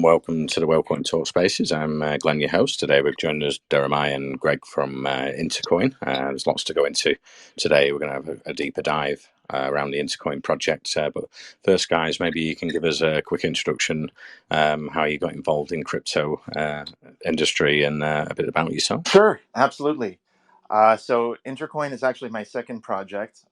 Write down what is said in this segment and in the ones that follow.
welcome to the WhaleCoin Talk Spaces. I'm Glenn, your host. Today we've joined us Deremiah and Greg from Intercoin. There's lots to go into today. We're going to have a deeper dive around the Intercoin project. But first, guys, maybe you can give us a quick introduction, how you got involved in crypto industry and a bit about yourself. Sure, absolutely. So Intercoin is actually my second project.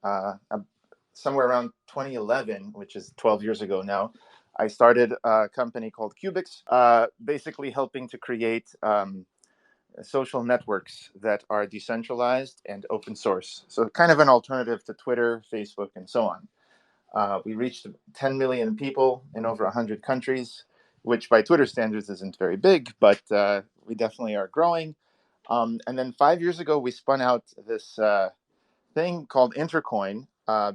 Somewhere around 2011, which is 12 years ago now, I started a company called qbix, basically helping to create social networks that are decentralized and open source. So kind of an alternative to Twitter, Facebook, and so on. We reached 10 million people in over 100 countries, which by Twitter standards isn't very big, but we definitely are growing. And then 5 years ago, we spun out this thing called Intercoin,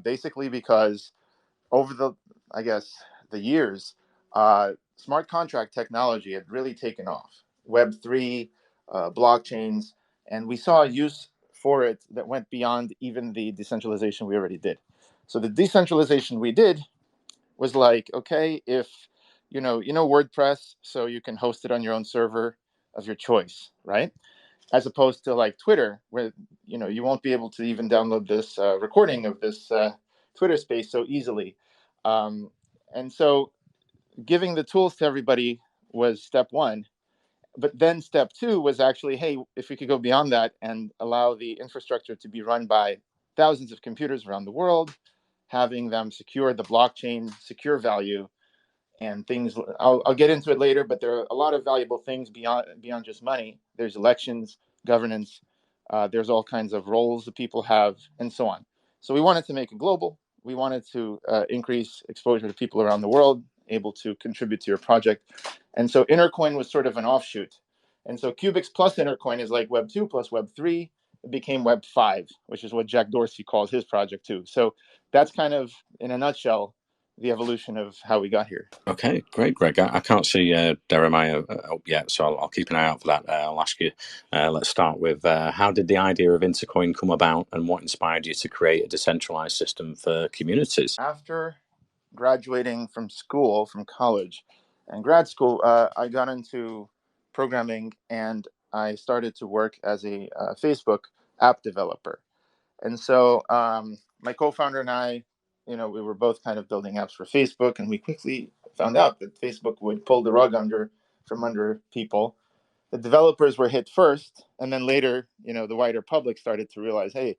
basically because over the years, smart contract technology had really taken off. Web3, blockchains, and we saw a use for it that went beyond even the decentralization we already did. So the decentralization we did was like, okay, if you know WordPress, so you can host it on your own server of your choice, right? As opposed to like Twitter, where you won't be able to even download this recording of this Twitter space so easily. And so giving the tools to everybody was step one. But then step two was actually, hey, if we could go beyond that and allow the infrastructure to be run by thousands of computers around the world, having them secure the blockchain, secure value, and things. I'll get into it later, but there are a lot of valuable things beyond just money. There's elections, governance, there's all kinds of roles that people have, and so on. So we wanted to make it global. We wanted to increase exposure to people around the world, able to contribute to your project. And so Intercoin was sort of an offshoot. And so qbix plus Intercoin is like Web 2 plus Web 3. It became Web 5, which is what Jack Dorsey calls his project too. So that's kind of, in a nutshell, the evolution of how we got here. Okay, great, Greg. I can't see Deremiah up yet, so I'll keep an eye out for that. I'll ask you, let's start with how did the idea of Intercoin come about and what inspired you to create a decentralized system for communities? After graduating from college and grad school, I got into programming and I started to work as a Facebook app developer. And so my co-founder and I, we were both kind of building apps for Facebook, and we quickly found out that Facebook would pull the rug from under people. The developers were hit first, and then later, the wider public started to realize, hey,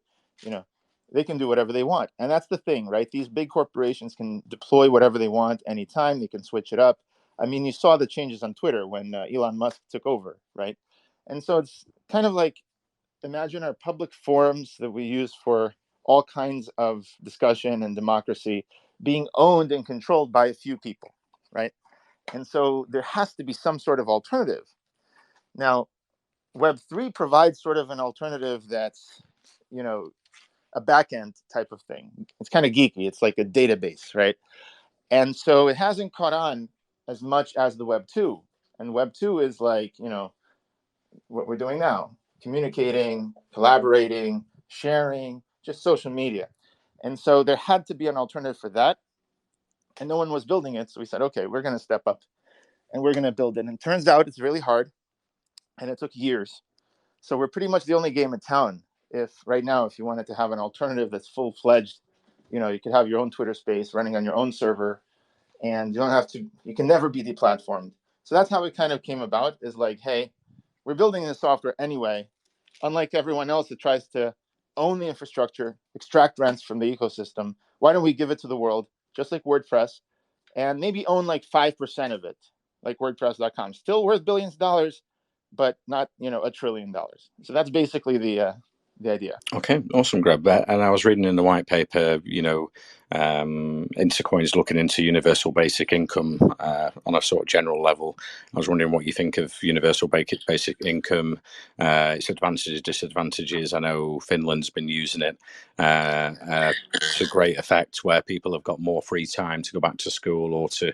they can do whatever they want. And that's the thing, right? These big corporations can deploy whatever they want anytime. They can switch it up. I mean, you saw the changes on Twitter when Elon Musk took over, right? And so it's kind of like, imagine our public forums that we use for all kinds of discussion and democracy being owned and controlled by a few people, right? And so there has to be some sort of alternative. Now, Web3 provides sort of an alternative that's, a backend type of thing. It's kind of geeky. It's like a database, right? And so it hasn't caught on as much as the Web 2. And Web 2 is like, what we're doing now, communicating, collaborating, sharing, just social media. And so there had to be an alternative for that. And no one was building it. So we said, okay, we're going to step up and we're going to build it. And it turns out it's really hard and it took years. So we're pretty much the only game in town. If you wanted to have an alternative that's full-fledged, you could have your own Twitter space running on your own server, and you can never be deplatformed. So that's how it kind of came about, is like, hey, we're building this software anyway. Unlike everyone else that tries to own the infrastructure, extract rents from the ecosystem, why don't we give it to the world, just like WordPress, and maybe own like 5% of it, like WordPress.com. Still worth billions of dollars, but not, $1 trillion. So that's basically the idea. Okay, awesome, Greg. And I was reading in the white paper, Intercoin is looking into universal basic income on a sort of general level. I was wondering what you think of universal basic income, its advantages, disadvantages. I know Finland's been using it to great effect, where people have got more free time to go back to school or to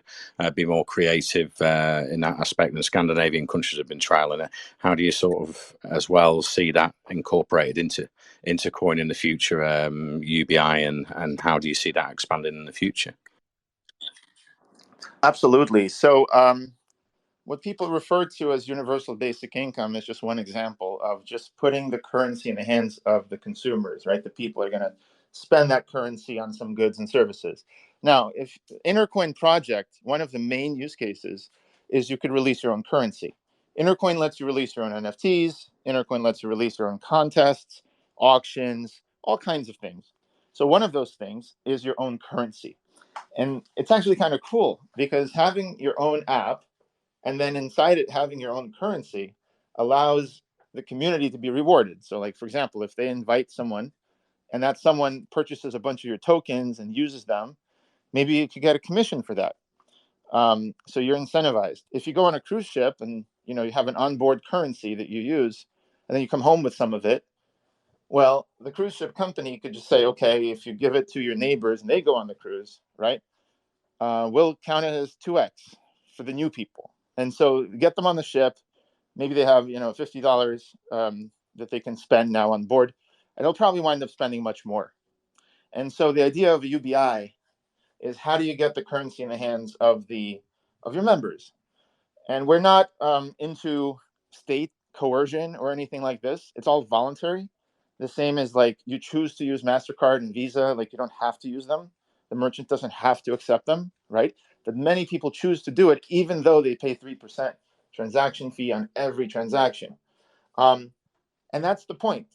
be more creative in that aspect. And Scandinavian countries have been trialing it. How do you sort of as well see that incorporated into Intercoin in the future, UBI, and how do you see that expanding in the future? Absolutely. So what people refer to as universal basic income is just one example of just putting the currency in the hands of the consumers, right? The people are going to spend that currency on some goods and services. Now, if Intercoin project, one of the main use cases is you could release your own currency. Intercoin lets you release your own NFTs. Intercoin lets you release your own contests, auctions, all kinds of things. So one of those things is your own currency. And it's actually kind of cool because having your own app and then inside it having your own currency allows the community to be rewarded. So like, for example, if they invite someone and that someone purchases a bunch of your tokens and uses them, maybe you could get a commission for that. So you're incentivized. If you go on a cruise ship and you have an onboard currency that you use, and then you come home with some of it, well, the cruise ship company could just say, okay, if you give it to your neighbors and they go on the cruise, right, we'll count it as 2x for the new people. And so get them on the ship. Maybe they have $50 that they can spend now on board, and they'll probably wind up spending much more. And so the idea of a UBI is how do you get the currency in the hands of your members? And we're not into state coercion or anything like this. It's all voluntary. The same as like you choose to use MasterCard and Visa, like you don't have to use them. The merchant doesn't have to accept them, right? But many people choose to do it even though they pay 3% transaction fee on every transaction. And that's the point,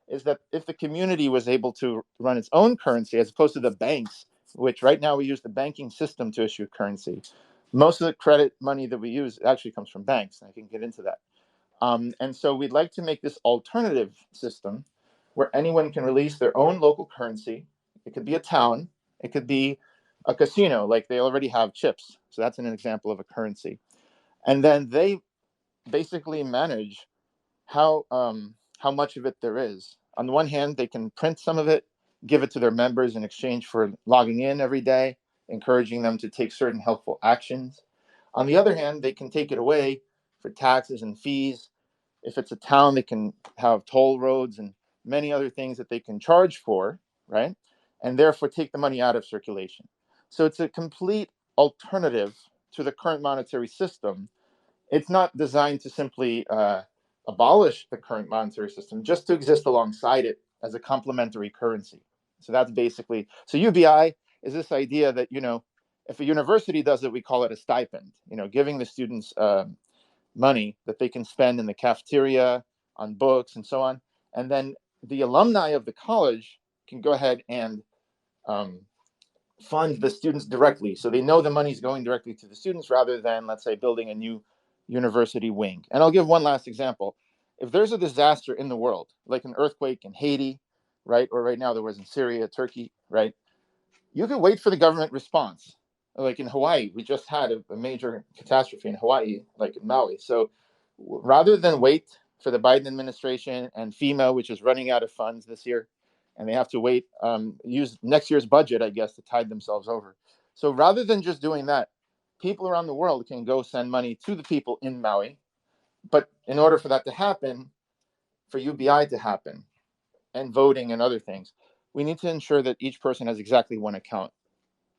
is that if the community was able to run its own currency as opposed to the banks, which right now we use the banking system to issue currency. Most of the credit money that we use actually comes from banks. I can get into that. And so we'd like to make this alternative system where anyone can release their own local currency. It could be a town. It could be a casino, like they already have chips. So that's an example of a currency. And then they basically manage how much of it there is. On the one hand, they can print some of it, give it to their members in exchange for logging in every day, encouraging them to take certain helpful actions. On the other hand, they can take it away for taxes and fees. If it's a town, they can have toll roads and many other things that they can charge for, right? And therefore take the money out of circulation. So it's a complete alternative to the current monetary system. It's not designed to simply abolish the current monetary system, just to exist alongside it as a complementary currency. So that's basically, so UBI is this idea that, if a university does it, we call it a stipend, giving the students money that they can spend in the cafeteria, on books, and so on. And then the alumni of the college can go ahead and fund the students directly. So they know the money's going directly to the students rather than, let's say, building a new university wing. And I'll give one last example. If there's a disaster in the world, like an earthquake in Haiti, right, or right now there was in Syria, Turkey, right, you could wait for the government response. Like in Hawaii, we just had a major catastrophe in Hawaii, like in Maui. So rather than wait for the Biden administration and FEMA, which is running out of funds this year, and they have to wait, use next year's budget, I guess, to tide themselves over. So rather than just doing that, people around the world can go send money to the people in Maui. But in order for that to happen, for UBI to happen, and voting and other things, we need to ensure that each person has exactly one account,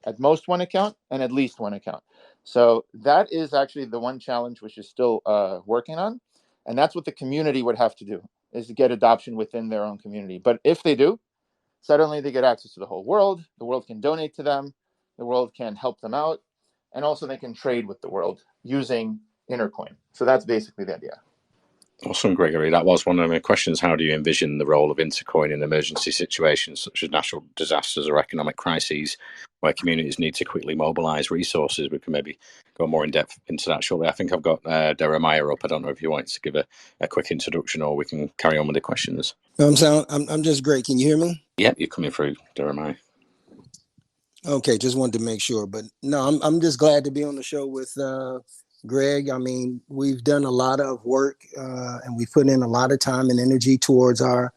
at most one account and at least one account. So that is actually the one challenge which is still working on. And that's what the community would have to do, is to get adoption within their own community. But if they do, suddenly they get access to the whole world. The world can donate to them. The world can help them out. And also they can trade with the world using Intercoin. So that's basically the idea. Awesome, Gregory. That was one of my questions. How do you envision the role of Intercoin in emergency situations such as natural disasters or economic crises where communities need to quickly mobilize resources? We can maybe go more in depth into that shortly. I think I've got Deremiah up. I don't know if you want to give a quick introduction or we can carry on with the questions. No, I'm just great. Can you hear me? Yeah, you're coming through, Deremiah. Okay, just wanted to make sure. But no, I'm just glad to be on the show with Greg. I mean, we've done a lot of work and we've put in a lot of time and energy towards our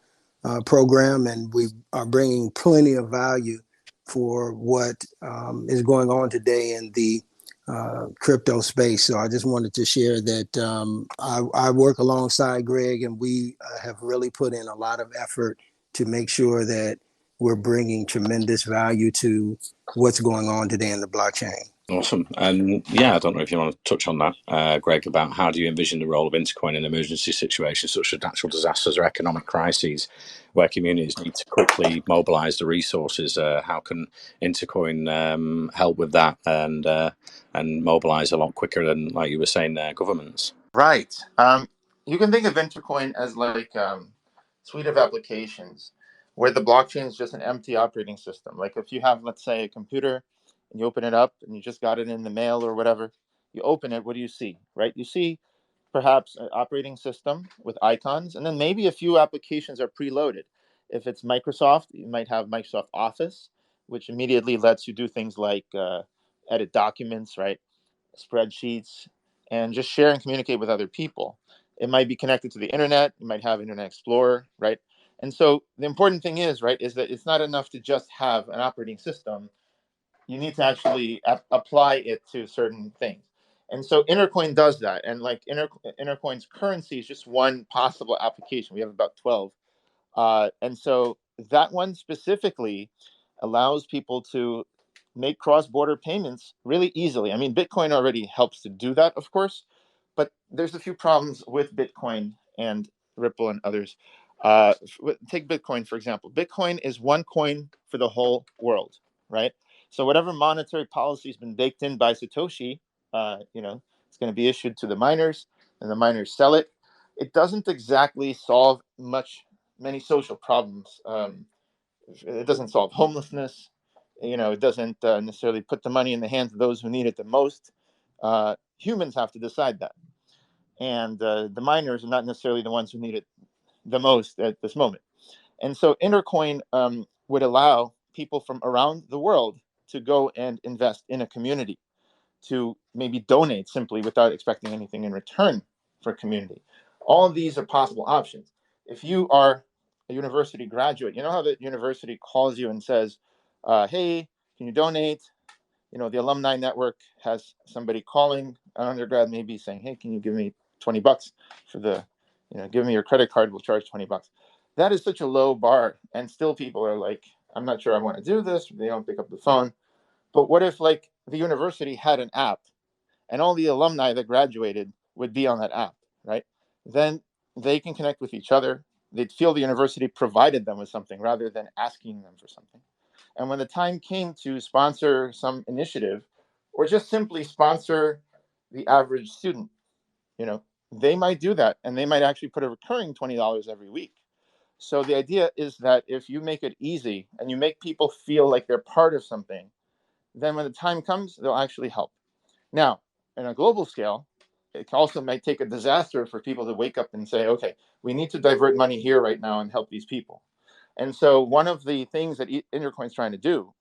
program, and we are bringing plenty of value for what is going on today in the crypto space. So I just wanted to share that I work alongside Greg, and we have really put in a lot of effort to make sure that we're bringing tremendous value to what's going on today in the blockchain. Awesome. And yeah, I don't know if you want to touch on that, Greg, about how do you envision the role of Intercoin in emergency situations such as natural disasters or economic crises where communities need to quickly mobilize the resources? How can Intercoin help with that and mobilize a lot quicker than, like you were saying, governments? Right. You can think of Intercoin as like suite of applications where the blockchain is just an empty operating system. Like if you have, let's say, a computer and you open it up and you just got it in the mail or whatever, you open it, what do you see, right? You see perhaps an operating system with icons, and then maybe a few applications are preloaded. If it's Microsoft, you might have Microsoft Office, which immediately lets you do things like edit documents, right? Spreadsheets, and just share and communicate with other people. It might be connected to the internet. You might have Internet Explorer, right? And so the important thing is, right, is that it's not enough to just have an operating system. You need to actually apply it to certain things. And so Intercoin does that. And like Intercoin's currency is just one possible application. We have about 12. And so that one specifically allows people to make cross-border payments really easily. I mean, Bitcoin already helps to do that, of course, but there's a few problems with Bitcoin and Ripple and others. Take Bitcoin, for example. Bitcoin is one coin for the whole world, right? So whatever monetary policy has been baked in by Satoshi, it's going to be issued to the miners, and the miners sell it. It doesn't exactly solve many social problems. It doesn't solve homelessness. It doesn't necessarily put the money in the hands of those who need it the most. Humans have to decide that, and the miners are not necessarily the ones who need it the most at this moment. And so Intercoin would allow people from around the world to go and invest in a community, to maybe donate simply without expecting anything in return for community. All of these are possible options. If you are a university graduate, you know how the university calls you and says, hey, can you donate? The alumni network has somebody calling an undergrad, maybe saying, hey, can you give me $20 for give me your credit card, we'll charge $20. That is such a low bar. And still people are like, I'm not sure I want to do this. They don't pick up the phone. But what if like the university had an app and all the alumni that graduated would be on that app, right? Then they can connect with each other. They'd feel the university provided them with something rather than asking them for something. And when the time came to sponsor some initiative or just simply sponsor the average student, they might do that, and they might actually put a recurring $20 every week. So the idea is that if you make it easy and you make people feel like they're part of something, then when the time comes, they'll actually help. Now, on a global scale, it also might take a disaster for people to wake up and say, okay, we need to divert money here right now and help these people. And so one of the things that Intercoin is trying to do,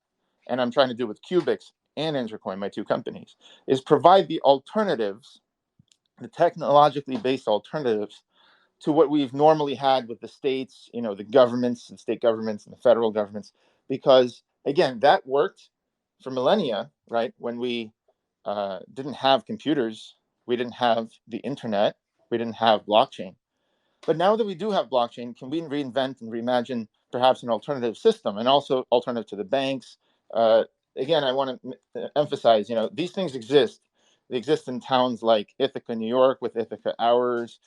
and I'm trying to do with qbix and Intercoin, my two companies, is provide the alternatives, the technologically based alternatives to what we've normally had with the states, the governments and state governments and the federal governments, because again, that worked for millennia, right? When we didn't have computers, we didn't have the internet, we didn't have blockchain. But now that we do have blockchain, can we reinvent and reimagine perhaps an alternative system and also alternative to the banks? Again, I want to emphasize, these things exist. They exist in towns like Ithaca, New York, with Ithaca Hours.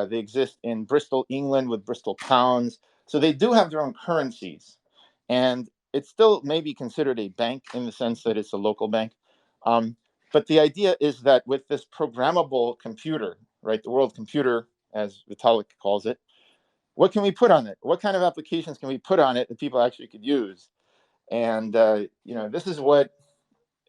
They exist in Bristol, England, with Bristol Pounds. So they do have their own currencies. And it still may be considered a bank in the sense that it's a local bank. But the idea is that with this programmable computer, right, the world computer, as Vitalik calls it, what can we put on it? What kind of applications can we put on it that people actually could use? And, this is what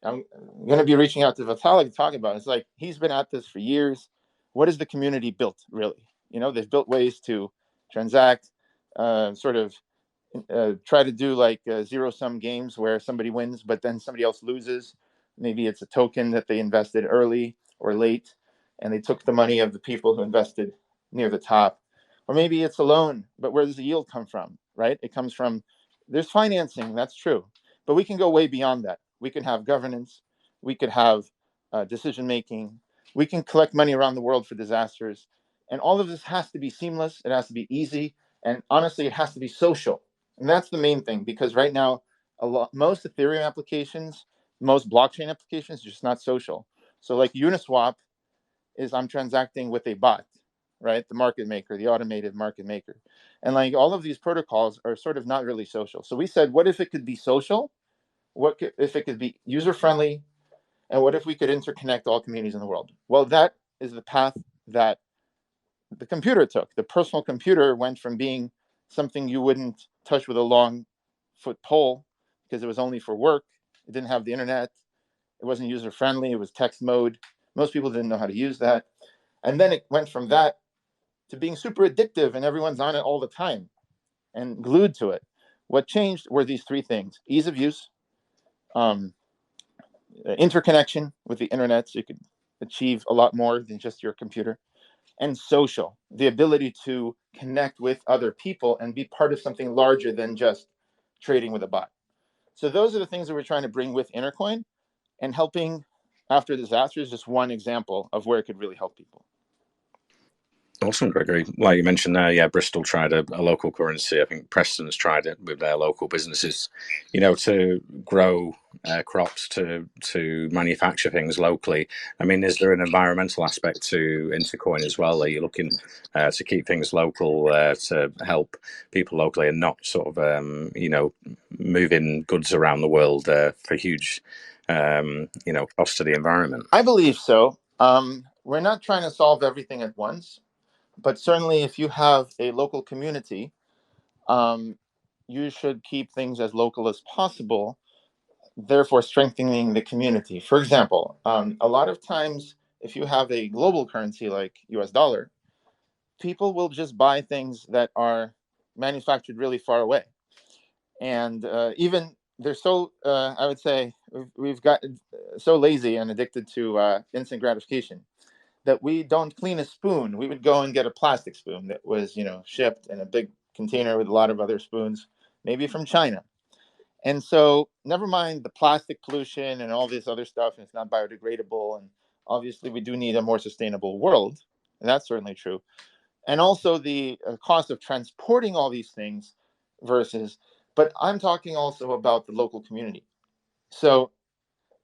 I'm going to be reaching out to Vitalik to talk about. It's like, he's been at this for years. What has the community built, really? They've built ways to transact, sort of try to do like zero-sum games where somebody wins, but then somebody else loses. Maybe it's a token that they invested early or late, and they took the money of the people who invested near the top. Or maybe it's a loan, but where does the yield come from, right? It comes from, there's financing, that's true. But we can go way beyond that. We can have governance. We could have decision-making. We can collect money around the world for disasters. And all of this has to be seamless. It has to be easy. And honestly, it has to be social. And that's the main thing, because right now, most Ethereum applications most blockchain applications are just not social. So like Uniswap is I'm transacting with a bot, right? The market maker, the automated market maker. And like all of these protocols are sort of not really social. So we said, what if it could be social? If it could be user friendly? And what if we could interconnect all communities in the world? Well, that is the path that the computer took. The personal computer went from being something you wouldn't touch with a long foot pole because it was only for work. It didn't have the internet. It wasn't user friendly. It was text mode. Most people didn't know how to use that. And then it went from that to being super addictive, and everyone's on it all the time and glued to it. What changed were these three things: ease of use, interconnection with the internet, so you could achieve a lot more than just your computer, and social, the ability to connect with other people and be part of something larger than just trading with a bot. So those are the things that we're trying to bring with Intercoin, and helping after disaster is just one example of where it could really help people. Awesome, Gregory. Like you mentioned there, yeah, Bristol tried a local currency. I think Preston's tried it with their local businesses, to grow crops, to manufacture things locally. I mean, is there an environmental aspect to Intercoin as well? Are you looking to keep things local, to help people locally, and not sort of, moving goods around the world for huge, cost to the environment? I believe so. We're not trying to solve everything at once, but certainly if you have a local community, you should keep things as local as possible, therefore strengthening the community. For example, a lot of times if you have a global currency like US dollar, people will just buy things that are manufactured really far away. And even they're so, I would say, we've gotten so lazy and addicted to instant gratification that we don't clean a spoon. We would go and get a plastic spoon that was, shipped in a big container with a lot of other spoons, maybe from China. And so never mind the plastic pollution and all this other stuff, and it's not biodegradable. And obviously we do need a more sustainable world. And that's certainly true. And also the cost of transporting all these things but I'm talking also about the local community. So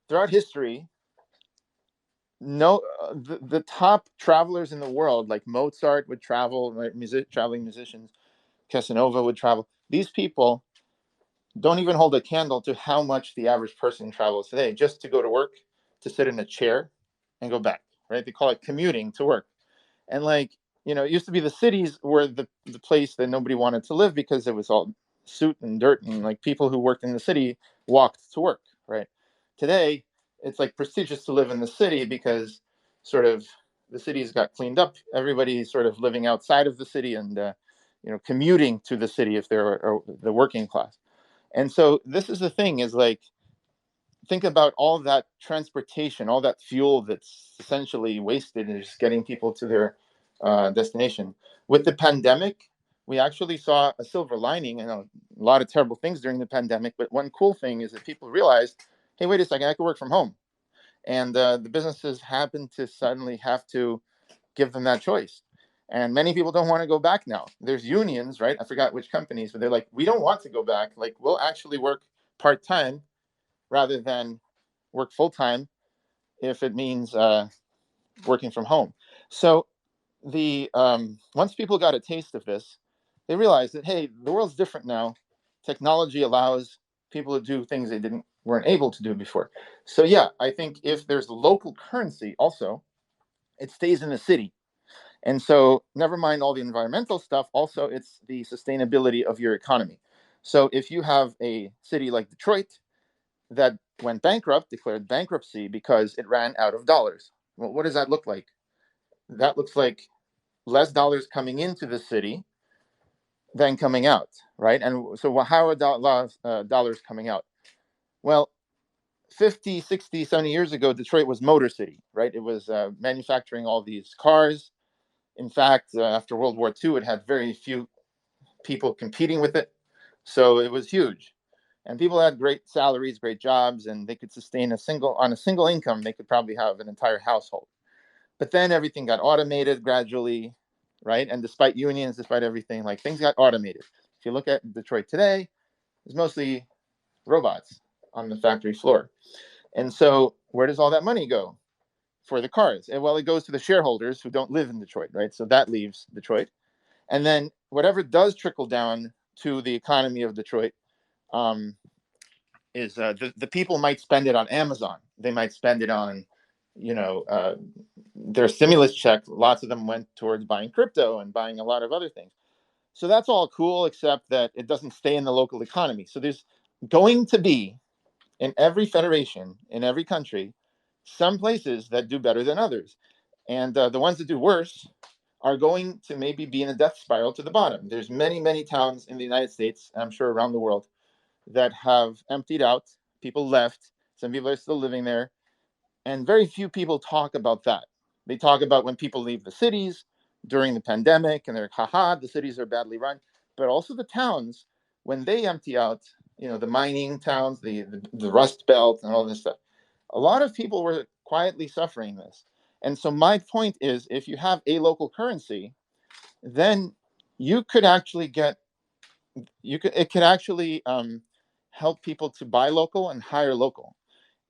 throughout history, the top travelers in the world, like Mozart would travel, right? Traveling musicians, Casanova would travel. These people don't even hold a candle to how much the average person travels today just to go to work, to sit in a chair and go back, right? They call it commuting to work. And it used to be the cities were the place that nobody wanted to live because it was all soot and dirt, and like people who worked in the city walked to work, right? Today, it's like prestigious to live in the city because sort of the cities got cleaned up. Everybody's sort of living outside of the city and, commuting to the city if they're the working class. And so this is the thing is like, think about all that transportation, all that fuel that's essentially wasted and just getting people to their destination. With the pandemic, we actually saw a silver lining. A lot of terrible things during the pandemic, but one cool thing is that people realized, hey, wait a second, I could work from home. And the businesses happen to suddenly have to give them that choice. And many people don't want to go back now. There's unions, right? I forgot which companies, but they're like, we don't want to go back. Like, we'll actually work part-time rather than work full-time if it means working from home. So the once people got a taste of this, they realized that, hey, the world's different now. Technology allows people to do things they weren't able to do before. So yeah, I think if there's local currency also, it stays in the city. And so never mind all the environmental stuff, also it's the sustainability of your economy. So if you have a city like Detroit that went bankrupt, declared bankruptcy because it ran out of dollars. Well, what does that look like? That looks like less dollars coming into the city than coming out, right? And so how are dollars coming out? Well, 50, 60, 70 years ago, Detroit was Motor City, right? It was manufacturing all these cars. In fact, after World War II, it had very few people competing with it. So it was huge. And people had great salaries, great jobs, and they could sustain on a single income, they could probably have an entire household. But then everything got automated gradually, right? And despite unions, despite everything, like things got automated. If you look at Detroit today, it's mostly robots on the factory floor. And so where does all that money go for the cars? And well, it goes to the shareholders who don't live in Detroit, right? So that leaves Detroit. And then whatever does trickle down to the economy of Detroit is the people might spend it on Amazon. They might spend it on, their stimulus check. Lots of them went towards buying crypto and buying a lot of other things. So that's all cool, except that it doesn't stay in the local economy. So there's going to be, in every federation, in every country, some places that do better than others. And the ones that do worse are going to maybe be in a death spiral to the bottom. There's many, many towns in the United States, I'm sure around the world, that have emptied out. People left. Some people are still living there. And very few people talk about that. They talk about when people leave the cities during the pandemic and they're like, haha, the cities are badly run. But also the towns, when they empty out, the mining towns, the Rust Belt and all this stuff, a lot of people were quietly suffering this. And so my point is, if you have a local currency, then you could actually it could actually help people to buy local and hire local.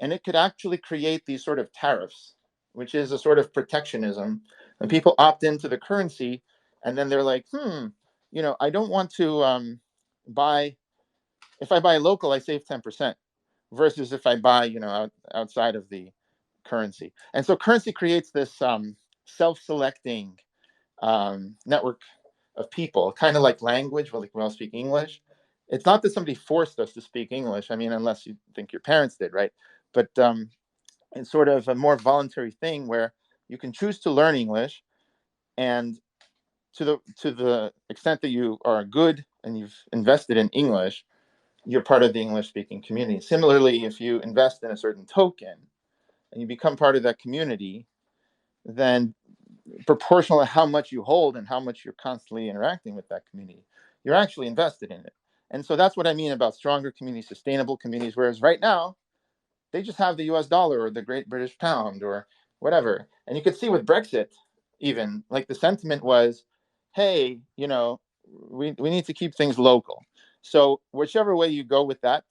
And it could actually create these sort of tariffs, which is a sort of protectionism. And people opt into the currency, and then they're like, I don't want to buy. If I buy local, I save 10%, versus if I buy, outside of the currency. And so currency creates this self-selecting network of people, kind of like language. Well, like we all speak English. It's not that somebody forced us to speak English. I mean, unless you think your parents did, right? But it's sort of a more voluntary thing where you can choose to learn English, and to the extent that you are good and you've invested in English, you're part of the English speaking community. Similarly, if you invest in a certain token and you become part of that community, then proportional to how much you hold and how much you're constantly interacting with that community, you're actually invested in it. And so that's what I mean about stronger communities, sustainable communities. Whereas right now, they just have the US dollar or the Great British Pound or whatever. And you could see with Brexit, even, like, the sentiment was, hey, we need to keep things local. So whichever way you go with that,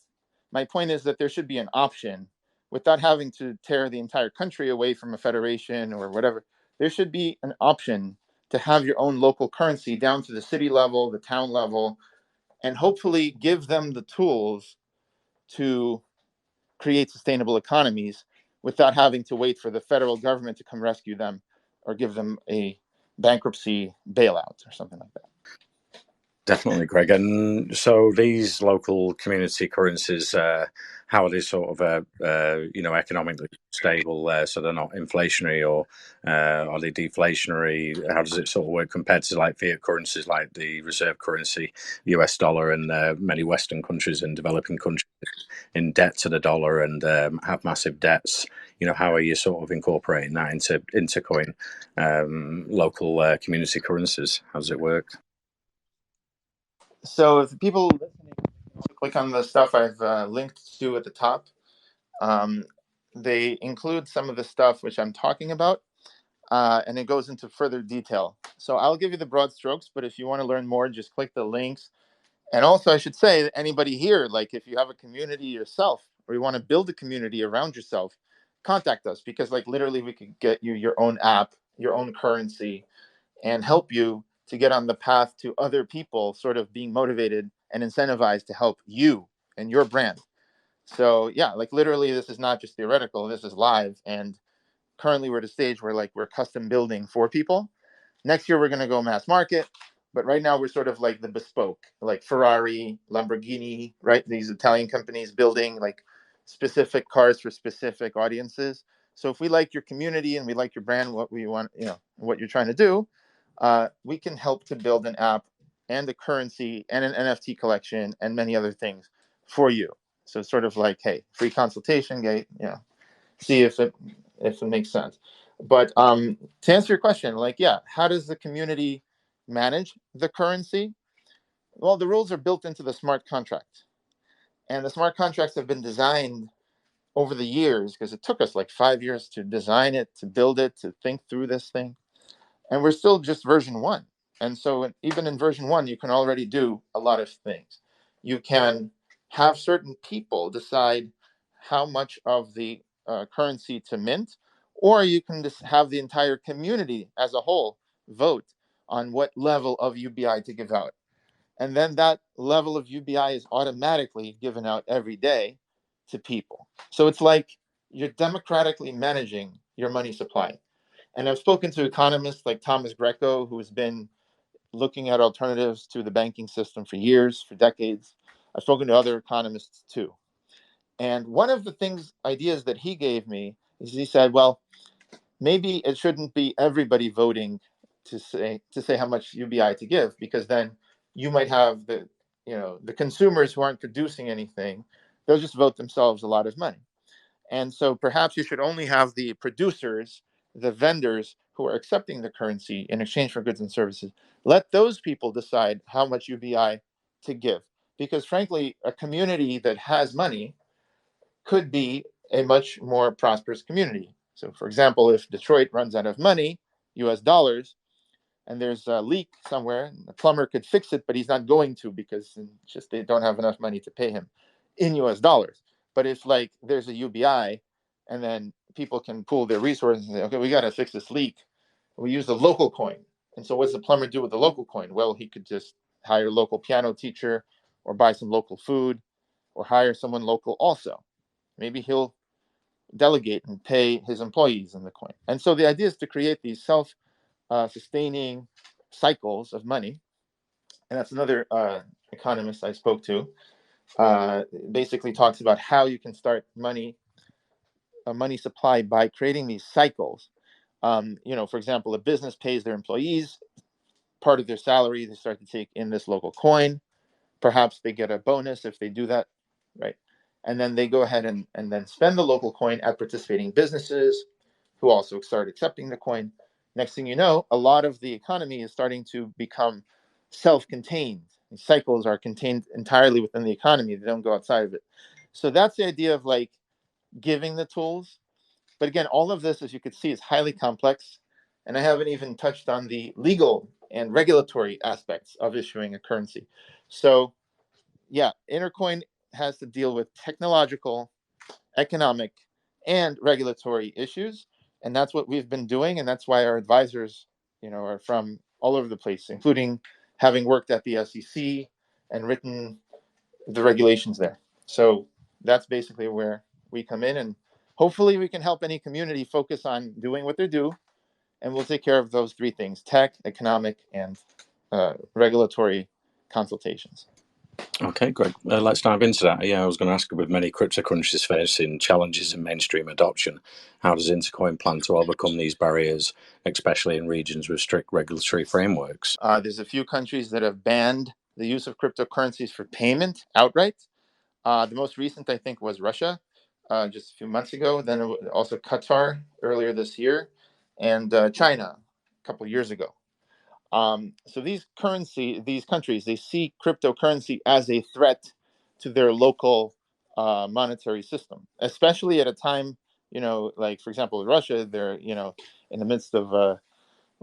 my point is that there should be an option without having to tear the entire country away from a federation or whatever. There should be an option to have your own local currency down to the city level, the town level, and hopefully give them the tools to create sustainable economies without having to wait for the federal government to come rescue them or give them a bankruptcy bailout or something like that. Definitely, Greg. And so these local community currencies, how are they sort of, economically stable? So they're not inflationary, or are they deflationary? How does it sort of work compared to like fiat currencies, like the reserve currency, US dollar, and many Western countries and developing countries in debt to the dollar and have massive debts? How are you sort of incorporating that into Intercoin local community currencies? How does it work? So if people listening click on the stuff I've linked to at the top, they include some of the stuff which I'm talking about, and it goes into further detail. So I'll give you the broad strokes, but if you want to learn more, just click the links. And also, I should say that anybody here, like if you have a community yourself or you want to build a community around yourself, contact us, because like literally we could get you your own app, your own currency, and help you to get on the path to other people sort of being motivated and incentivized to help you and your brand. So yeah, like literally this is not just theoretical, this is live. And currently we're at a stage where like we're custom building for people. Next year we're going to go mass market, but right now we're sort of like the bespoke, like Ferrari, Lamborghini, right? These Italian companies building like specific cars for specific audiences. So if we like your community and we like your brand, what we want, what you're trying to do, we can help to build an app and a currency and an NFT collection and many other things for you. So it's sort of like, hey, free consultation, see if it makes sense. But to answer your question, how does the community manage the currency? Well, the rules are built into the smart contract. And the smart contracts have been designed over the years, because it took us like 5 years to design it, to build it, to think through this thing. And we're still just version 1. And so even in version 1, you can already do a lot of things. You can have certain people decide how much of the currency to mint, or you can just have the entire community as a whole vote on what level of UBI to give out. And then that level of UBI is automatically given out every day to people. So it's like you're democratically managing your money supply. And I've spoken to economists like Thomas Greco, who has been looking at alternatives to the banking system for years, for decades. I've spoken to other economists too. And one of the ideas that he gave me is he said, well, maybe it shouldn't be everybody voting to say how much UBI to give, because then you might have the consumers who aren't producing anything, they'll just vote themselves a lot of money. And so perhaps you should only have the producers, the vendors who are accepting the currency in exchange for goods and services. Let those people decide how much UBI to give. Because frankly, a community that has money could be a much more prosperous community. So for example, if Detroit runs out of money, US dollars, and there's a leak somewhere, the plumber could fix it, but he's not going to, because just they don't have enough money to pay him in US dollars. But if like there's a UBI, and then people can pool their resources and say, okay, we got to fix this leak, we use the local coin. And so what's the plumber do with the local coin? Well, he could just hire a local piano teacher, or buy some local food, or hire someone local also. Maybe he'll delegate and pay his employees in the coin. And so the idea is to create these self-sustaining cycles of money. And that's another economist I spoke to. Basically talks about how you can start a money supply by creating these cycles. For example, a business pays their employees part of their salary, they start to take in this local coin. Perhaps they get a bonus if they do that, right? And then they go ahead and then spend the local coin at participating businesses who also start accepting the coin. Next thing you know, a lot of the economy is starting to become self-contained. These cycles are contained entirely within the economy. They don't go outside of it. So that's the idea of like giving the tools. But again, all of this, as you could see, is highly complex. And I haven't even touched on the legal and regulatory aspects of issuing a currency. So yeah, Intercoin has to deal with technological, economic, and regulatory issues. And that's what we've been doing. And that's why our advisors, are from all over the place, including having worked at the SEC and written the regulations there. So that's basically where we come in. And hopefully we can help any community focus on doing what they do. And we'll take care of those three things: tech, economic, and regulatory consultations. Okay, great. Let's dive into that. Yeah, I was going to ask, with many cryptocurrencies facing challenges in mainstream adoption, how does Intercoin plan to overcome these barriers, especially in regions with strict regulatory frameworks? There's a few countries that have banned the use of cryptocurrencies for payment outright. The most recent, I think, was Russia just a few months ago. Then also Qatar earlier this year, and China a couple of years ago. So these countries, they see cryptocurrency as a threat to their local monetary system, especially at a time, like for example, Russia, they're in the midst of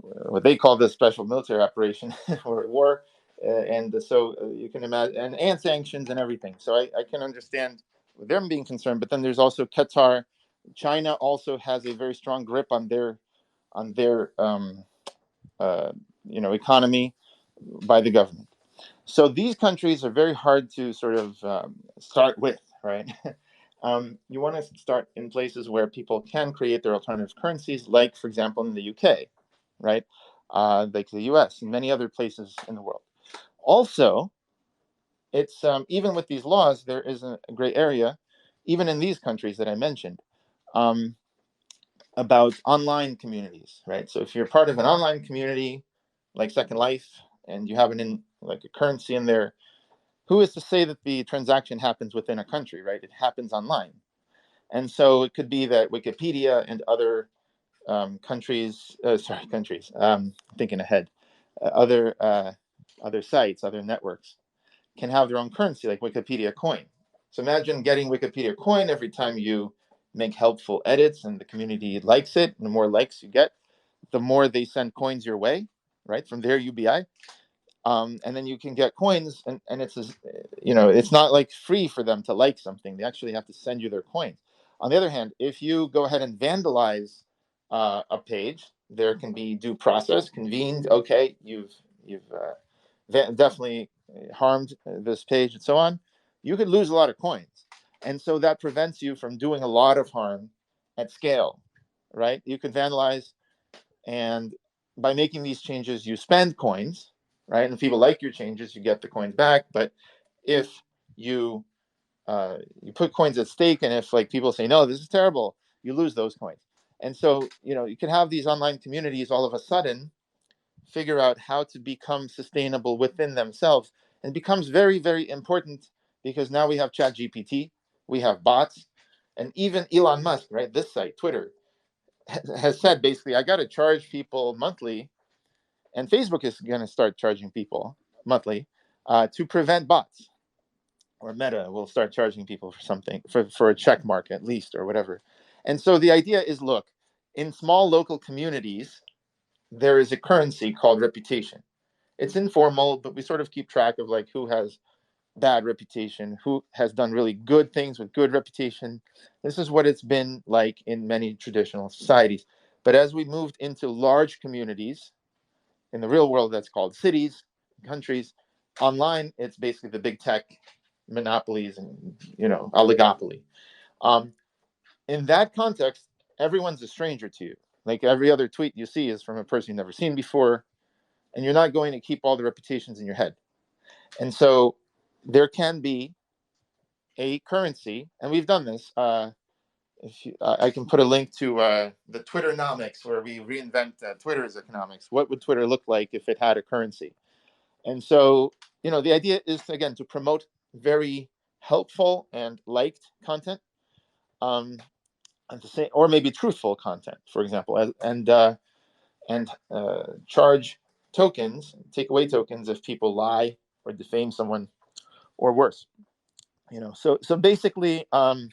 what they call the special military operation or war, and so you can imagine, and sanctions and everything. So I can understand them being concerned, but then there's also Qatar. China also has a very strong grip on their economy by the government. So these countries are very hard to sort of start with, right? You want to start in places where people can create their alternative currencies, like, for example, in the UK, right? Like the US and many other places in the world. Also, it's even with these laws, there is a gray area, even in these countries that I mentioned, about online communities, right? So if you're part of an online community like Second Life, and you have like a currency in there, who is to say that the transaction happens within a country, right? It happens online. And so it could be that Wikipedia and other thinking ahead, other sites, other networks can have their own currency, like Wikipedia coin. So imagine getting Wikipedia coin every time you make helpful edits and the community likes it. And the more likes you get, the more they send coins your way, right, from their UBI. And then you can get coins, and it's not like free for them to like something. They actually have to send you their coins. On the other hand, if you go ahead and vandalize a page, there can be due process convened. Okay, you've definitely harmed this page and so on. You could lose a lot of coins, and so that prevents you from doing a lot of harm at scale, right? You could vandalize, and by making these changes, you spend coins, right? And if people like your changes, you get the coins back. But if you you put coins at stake, and if like people say no, this is terrible, you lose those coins. And so you can have these online communities all of a sudden figure out how to become sustainable within themselves, and it becomes very, very important because now we have ChatGPT, we have bots, and even Elon Musk, right? This site, Twitter, has said basically, I got to charge people monthly, and Facebook is going to start charging people monthly to prevent bots. Or Meta will start charging people for something, for a check mark at least, or whatever. And so the idea is, look, in small local communities, there is a currency called reputation. It's informal, but we sort of keep track of like who has bad reputation, who has done really good things with good reputation. This is what it's been like in many traditional societies. But as we moved into large communities, in the real world, that's called cities, countries. Online, it's basically the big tech monopolies and oligopoly. In that context, everyone's a stranger to you. Like every other tweet you see is from a person you've never seen before, and you're not going to keep all the reputations in your head. And so there can be a currency, and we've done this. I can put a link to the Twitternomics, where we reinvent Twitter's economics. What would Twitter look like if it had a currency? And so, the idea is, again, to promote very helpful and liked content, and to say, or maybe truthful content, for example, and charge tokens, take away tokens if people lie or defame someone, or worse. So basically, if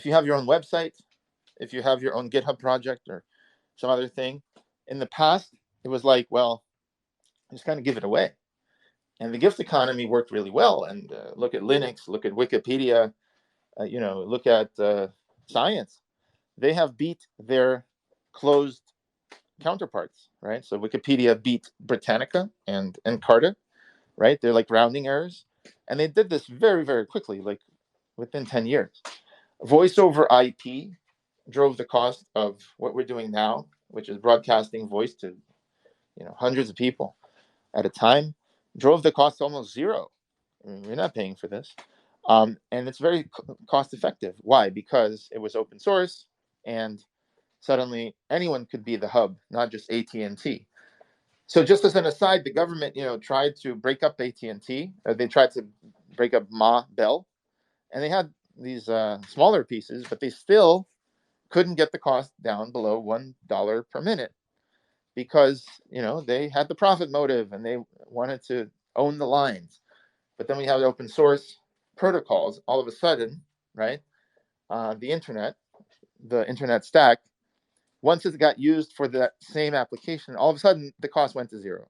you have your own website, if you have your own GitHub project or some other thing, in the past it was like, well, just kind of give it away. And the gift economy worked really well. And look at Linux, look at Wikipedia, look at science. They have beat their closed counterparts, right? So Wikipedia beat Britannica and Encarta, right? They're like rounding errors. And they did this very, very quickly, like within 10 years. Voice over IP drove the cost of what we're doing now, which is broadcasting voice to hundreds of people at a time, drove the cost to almost zero. I mean, we're not paying for this. And it's very cost effective. Why? Because it was open source, and suddenly anyone could be the hub, not just AT&T. So just as an aside, the government, tried to break up AT&T. They tried to break up Bell, and they had these smaller pieces, but they still couldn't get the cost down below $1 per minute, because they had the profit motive and they wanted to own the lines. But then we have open source protocols. All of a sudden, right? The internet stack, once it got used for that same application, all of a sudden the cost went to zero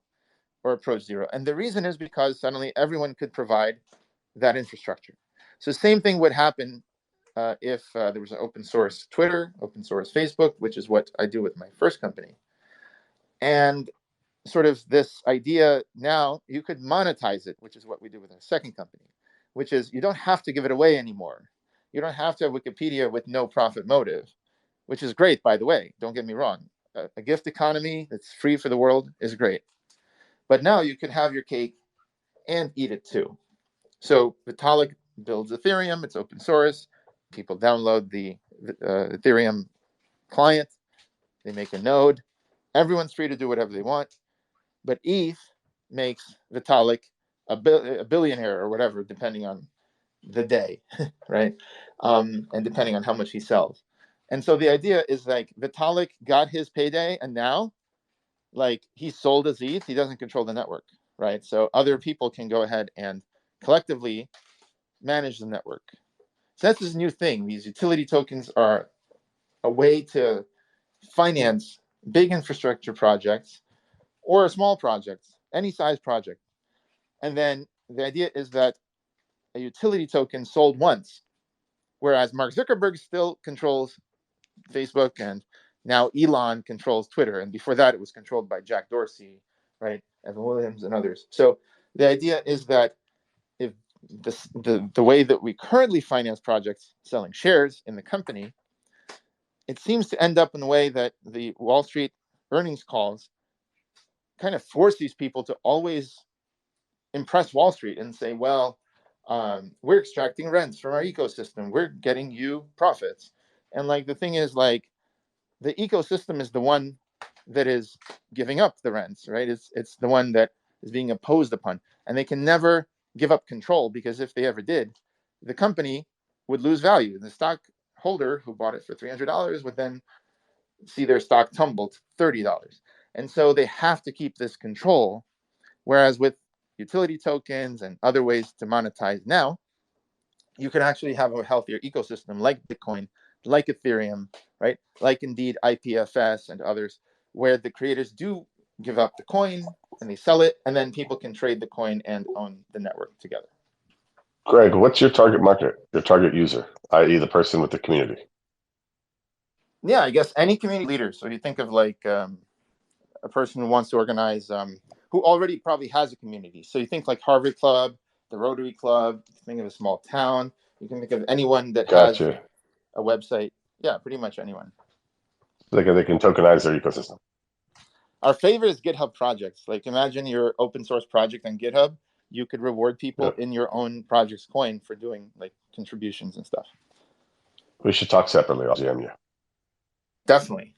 or approached zero. And the reason is because suddenly everyone could provide that infrastructure. So same thing would happen if there was an open source Twitter, open source Facebook, which is what I do with my first company. And sort of this idea, now you could monetize it, which is what we do with our second company, which is you don't have to give it away anymore. You don't have to have Wikipedia with no profit motive, which is great, by the way. Don't get me wrong. A gift economy that's free for the world is great. But now you can have your cake and eat it too. So Vitalik builds Ethereum. It's open source. People download the Ethereum client. They make a node. Everyone's free to do whatever they want. But ETH makes Vitalik a billionaire or whatever, depending on the day, right? And depending on how much he sells. And so the idea is like Vitalik got his payday, and now, like, he sold his ETH. He doesn't control the network, right? So other people can go ahead and collectively manage the network. So that's this new thing. These utility tokens are a way to finance big infrastructure projects or small projects, any size project. And then the idea is that a utility token sold once whereas Mark Zuckerberg still controls Facebook, and now Elon controls Twitter, and before that it was controlled by Jack Dorsey, right, Evan Williams, and others. So the idea is that if the way that we currently finance projects selling shares in the company, it seems to end up in a way that the Wall Street earnings calls kind of force these people to always impress Wall Street and say, well, we're extracting rents from our ecosystem, we're getting you profits. And like the thing is, like, the ecosystem is the one that is giving up the rents, right? It's the one that is being imposed upon, and they can never give up control, because if they ever did, the company would lose value. The stockholder who bought it for $300 would then see their stock tumble to $30, and so they have to keep this control. Whereas with utility tokens and other ways to monetize now, you can actually have a healthier ecosystem like Bitcoin, like Ethereum, right? Like indeed IPFS and others, where the creators do give up the coin and they sell it, and then people can trade the coin and own the network together. Greg, what's your target market, your target user, i.e. the person with the community? Yeah, I guess any community leader. So you think of like a person who wants to organize, who already probably has a community. So you think like Harvard Club, the Rotary Club, think of a small town. You can think of anyone that has Gotcha. a website. Yeah, pretty much anyone. They can tokenize their ecosystem. Our favorite is GitHub projects. Like imagine your open source project on GitHub. You could reward people in your own project's coin for doing like contributions and stuff. We should talk separately. I'll GM you. Definitely.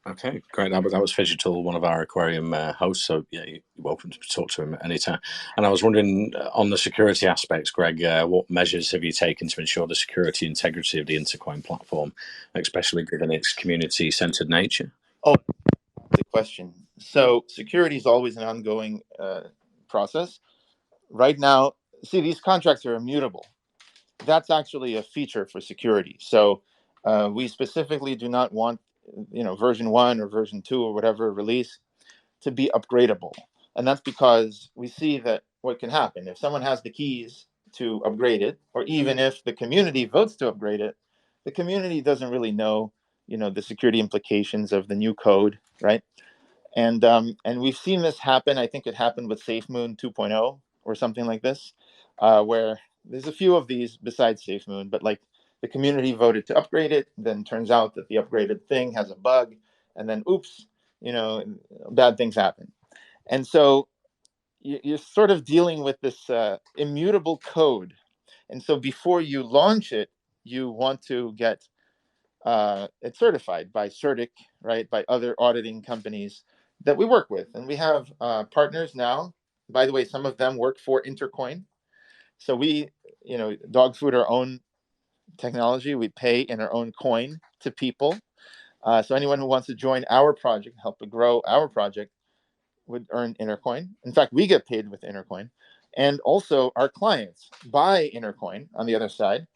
Okay, great. That was Digital, one of our aquarium hosts. So yeah, you're welcome to talk to him at any time. And I was wondering on the security aspects, Greg, what measures have you taken to ensure the security integrity of the Intercoin platform, especially given its community-centered nature? Oh, the question. So security is always an ongoing process. Right now, see, these contracts are immutable. That's actually a feature for security. So we specifically do not want, version 1 or version 2 or whatever release to be upgradable. And that's because we see that what can happen if someone has the keys to upgrade it, or even if the community votes to upgrade it, the community doesn't really know, the security implications of the new code, right? And we've seen this happen. I think it happened with SafeMoon 2.0 or something like this, where there's a few of these besides SafeMoon, but like the community voted to upgrade it, then turns out that the upgraded thing has a bug, and then oops, bad things happen. And so you're sort of dealing with this immutable code. And so before you launch it, you want to get it certified by Certic, right, by other auditing companies that we work with. And we have partners now. By the way, some of them work for Intercoin. So we, dog food our own technology. We pay in our own coin to people. So anyone who wants to join our project, help to grow our project, would earn Intercoin. In fact, we get paid with Intercoin. And also our clients buy Intercoin on the other side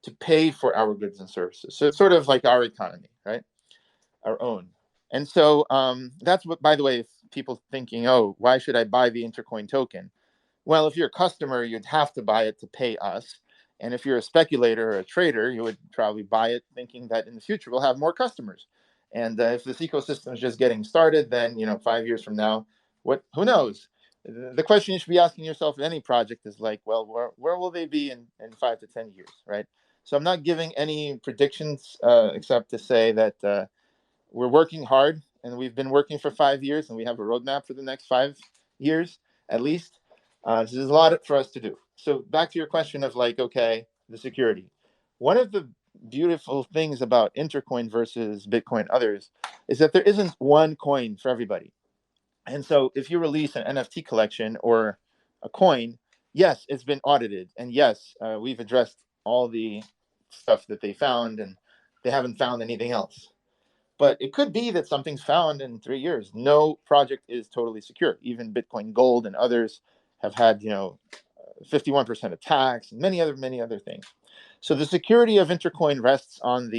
to pay for our goods and services. So it's sort of like our economy, right? Our own. And so that's what, by the way, if people thinking, oh, why should I buy the Intercoin token? Well, if you're a customer, you'd have to buy it to pay us. And if you're a speculator or a trader, you would probably buy it thinking that in the future we'll have more customers. And if this ecosystem is just getting started, then 5 years from now, who knows? The question you should be asking yourself in any project is like, well, where will they be in 5 to 10 years, right? So I'm not giving any predictions except to say that we're working hard, and we've been working for 5 years, and we have a roadmap for the next 5 years at least. So there's a lot for us to do. So back to your question of like, okay, the security. One of the beautiful things about Intercoin versus Bitcoin others is that there isn't one coin for everybody. And so if you release an NFT collection or a coin, yes, it's been audited. And yes, we've addressed all the stuff that they found, and they haven't found anything else. But it could be that something's found in 3 years. No project is totally secure. Even Bitcoin Gold and others have had, 51% attacks and many other things. So the security of Intercoin rests on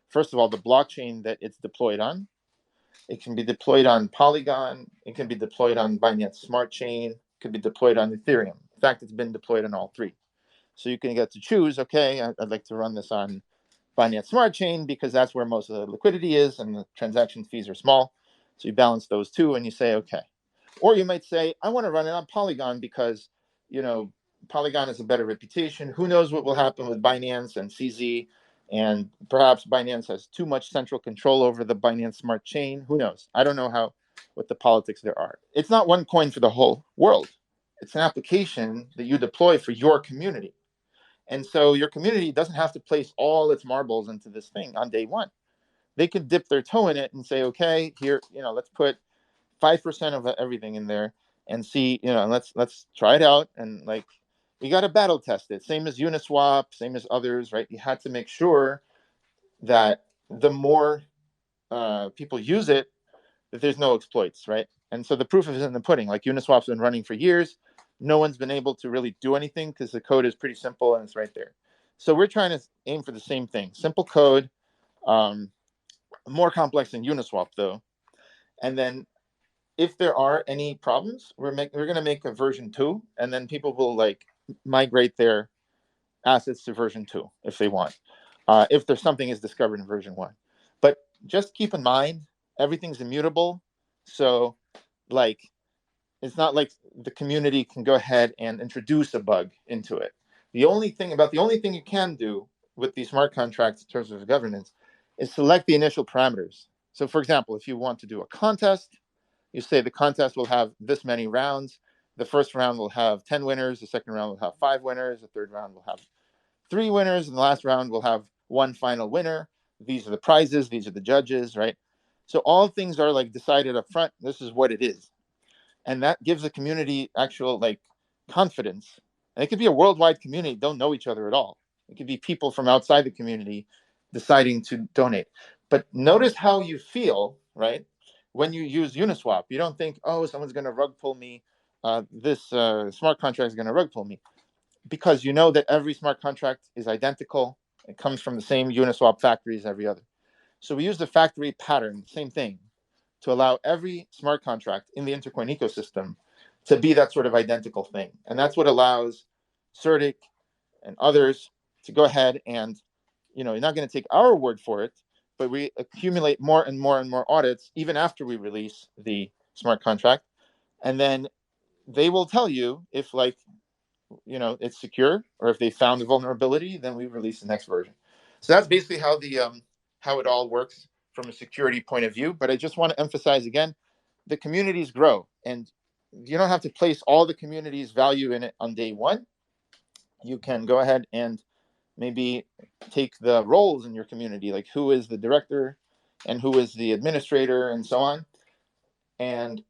first of all, the blockchain that it's deployed on. It can be deployed on Polygon. It can be deployed on Binance Smart Chain. It could be deployed on Ethereum. In fact, it's been deployed on all three. So you can get to choose, okay, I'd like to run this on Binance Smart Chain because that's where most of the liquidity is and the transaction fees are small. So you balance those two and you say, okay. Or you might say, I want to run it on Polygon because, Polygon has a better reputation. Who knows what will happen with Binance and CZ? And perhaps Binance has too much central control over the Binance Smart Chain. Who knows? I don't know what the politics there are. It's not one coin for the whole world. It's an application that you deploy for your community. And so your community doesn't have to place all its marbles into this thing on day one. They could dip their toe in it and say, okay, here, let's put 5% of everything in there and see, let's try it out. And we got to battle test it. Same as Uniswap, same as others, right? You had to make sure that the more people use it, that there's no exploits, right? And so the proof is in the pudding. Like Uniswap's been running for years. No one's been able to really do anything because the code is pretty simple and it's right there. So we're trying to aim for the same thing. Simple code, more complex than Uniswap though. And then if there are any problems, we're going to make a version 2, and then people will migrate their assets to version 2 if they want, if there's something is discovered in version 1. But just keep in mind, everything's immutable. So it's not like the community can go ahead and introduce a bug into it. The only thing you can do with these smart contracts in terms of governance is select the initial parameters. So for example, if you want to do a contest, you say the contest will have this many rounds. The first round will have 10 winners. The second round will have 5 winners. The third round will have 3 winners. And the last round will have 1 final winner. These are the prizes. These are the judges, right? So all things are decided up front. This is what it is. And that gives the community actual confidence. And it could be a worldwide community, don't know each other at all. It could be people from outside the community deciding to donate. But notice how you feel, right? When you use Uniswap, you don't think, oh, someone's going to rug pull me. This smart contract is going to rug pull me, because you know that every smart contract is identical. It comes from the same Uniswap factory as every other. So we use the factory pattern, same thing, to allow every smart contract in the Intercoin ecosystem to be that sort of identical thing. And that's what allows CertiK and others to go ahead and, you're not going to take our word for it, but we accumulate more and more and more audits even after we release the smart contract. And then they will tell you if it's secure, or if they found a vulnerability, then we release the next version. So that's basically how it all works from a security point of view. But I just want to emphasize again, the communities grow, and you don't have to place all the community's value in it on day one. You can go ahead and maybe take the roles in your community, like who is the director and who is the administrator and so on, and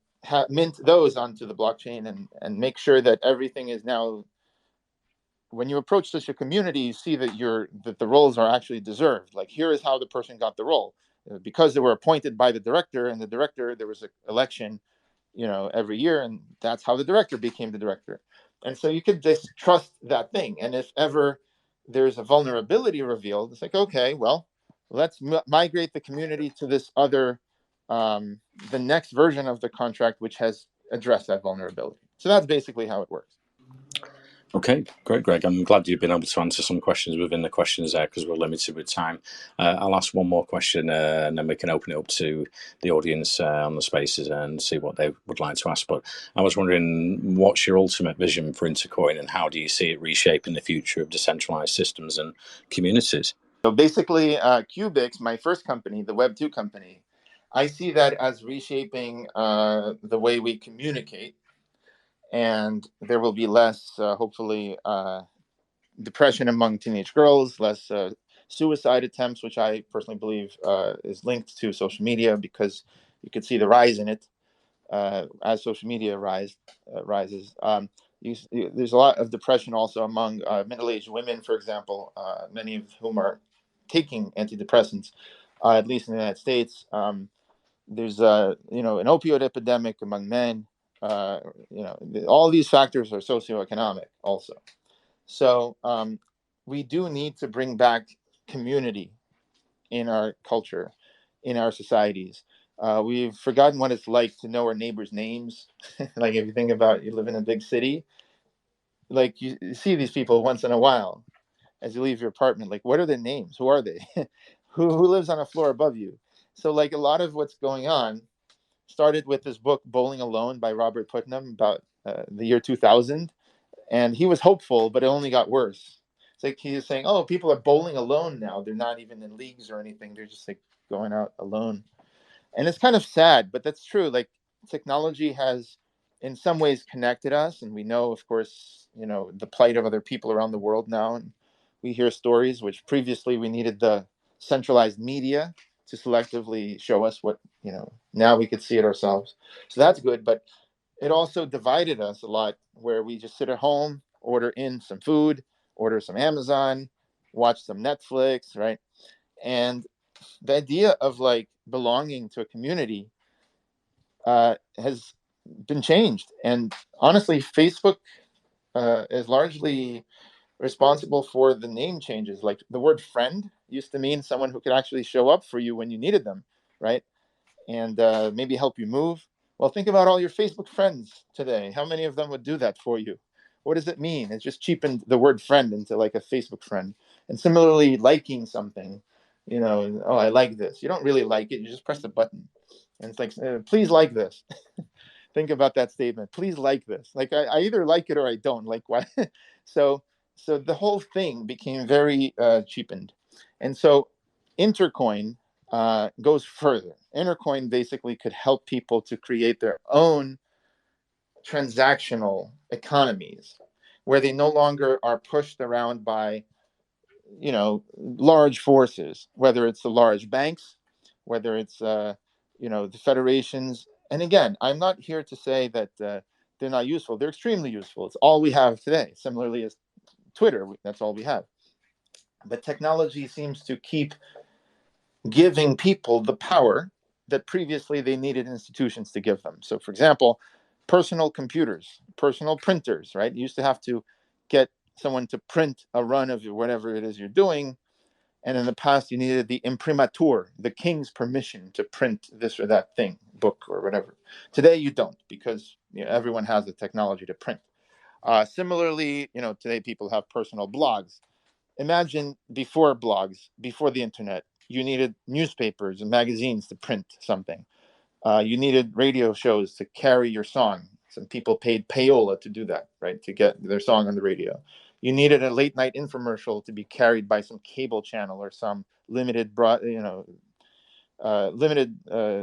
mint those onto the blockchain and make sure that everything is now, when you approach such a community, you see that the roles are actually deserved. Like, here is how the person got the role, because they were appointed by the director, and the director, there was an election, every year, and that's how the director became the director. And so you could just trust that thing. And if ever there's a vulnerability revealed, it's like, okay, well, let's migrate the community to this other, the next version of the contract, which has addressed that vulnerability. So that's basically how it works. Okay, great, Greg. I'm glad you've been able to answer some questions within the questions there, because we're limited with time. I'll ask one more question, and then we can open it up to the audience on the spaces and see what they would like to ask. But I was wondering, what's your ultimate vision for Intercoin, and how do you see it reshaping the future of decentralized systems and communities? So basically, qbix, my first company, the Web2 company, I see that as reshaping the way we communicate. And there will be less, hopefully, depression among teenage girls, less suicide attempts, which I personally believe is linked to social media, because you could see the rise in it as social media rises. There's a lot of depression also among middle-aged women, for example, many of whom are taking antidepressants, at least in the United States. There's an opioid epidemic among men. All these factors are socioeconomic also. So we do need to bring back community in our culture, in our societies. We've forgotten what it's like to know our neighbors' names. Like, if you think about, you live in a big city, like you see these people once in a while as you leave your apartment. Like, what are their names? Who are they? who lives on a floor above you? So like a lot of what's going on started with this book Bowling Alone by Robert Putnam about the year 2000, and he was hopeful, but it only got worse. It's like he was saying, oh, people are bowling alone now. They're not even in leagues or anything. They're just like going out alone. And it's kind of sad, but that's true. Like technology has in some ways connected us, and we know, of course, the plight of other people around the world now, and we hear stories which previously we needed the centralized media to selectively show us what, now we could see it ourselves. So that's good, but it also divided us a lot, where we just sit at home, order in some food, order some Amazon, watch some Netflix, right? And the idea of like belonging to a community has been changed. And honestly, Facebook is largely responsible for the name changes. Like the word friend used to mean someone who could actually show up for you when you needed them, right? And maybe help you move. Well, think about all your Facebook friends today. How many of them would do that for you? What does it mean? It's just cheapened the word friend into like a Facebook friend. And similarly, liking something, oh, I like this. You don't really like it. You just press the button. And it's like, please like this. Think about that statement. Please like this. Like I either like it or I don't. Like why? so so the whole thing became very cheapened. And so Intercoin goes further. Intercoin basically could help people to create their own transactional economies, where they no longer are pushed around by large forces, whether it's the large banks, whether it's the federations. And again, I'm not here to say that they're not useful. They're extremely useful. It's all we have today. Similarly as Twitter, that's all we have. But technology seems to keep giving people the power that previously they needed institutions to give them. So, for example, personal computers, personal printers, right? You used to have to get someone to print a run of whatever it is you're doing. And in the past, you needed the imprimatur, the king's permission to print this or that thing, book or whatever. Today, you don't, because everyone has the technology to print. Similarly, today people have personal blogs. Imagine before blogs, before the internet, you needed newspapers and magazines to print something. You needed radio shows to carry your song. Some people paid payola to do that, right? To get their song on the radio. You needed a late night infomercial to be carried by some cable channel or some limited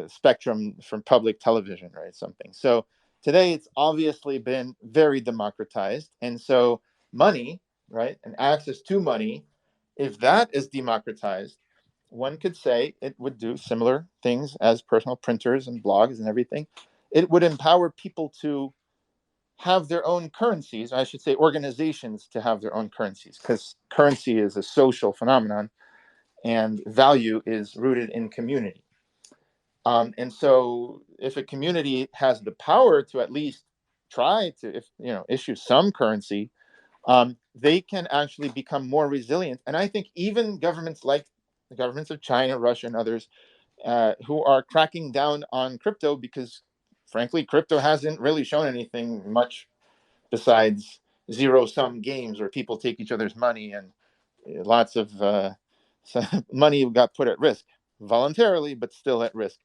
spectrum from public television, right? Something. So today it's obviously been very democratized. And so money, right, and access to money, if that is democratized, one could say it would do similar things as personal printers and blogs and everything. It would empower people to have their own currencies. I should say organizations to have their own currencies, because currency is a social phenomenon and value is rooted in community. And so if a community has the power to at least try to issue some currency, they can actually become more resilient. And I think even governments like the governments of China, Russia, and others who are cracking down on crypto, because frankly, crypto hasn't really shown anything much besides zero-sum games where people take each other's money, and lots of money got put at risk voluntarily, but still at risk.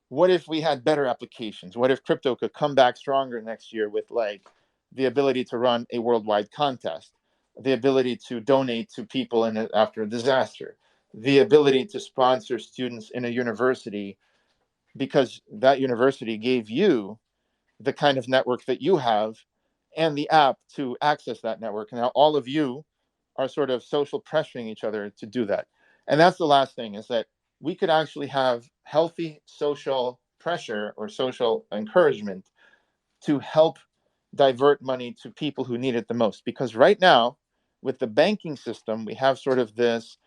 What if we had better applications? What if crypto could come back stronger next year with like the ability to run a worldwide contest, the ability to donate to people after a disaster, the ability to sponsor students in a university because that university gave you the kind of network that you have and the app to access that network. And now all of you are sort of social pressuring each other to do that. And that's the last thing, is that we could actually have healthy social pressure or social encouragement to help divert money to people who need it the most. Because right now, with the banking system, we have sort of this,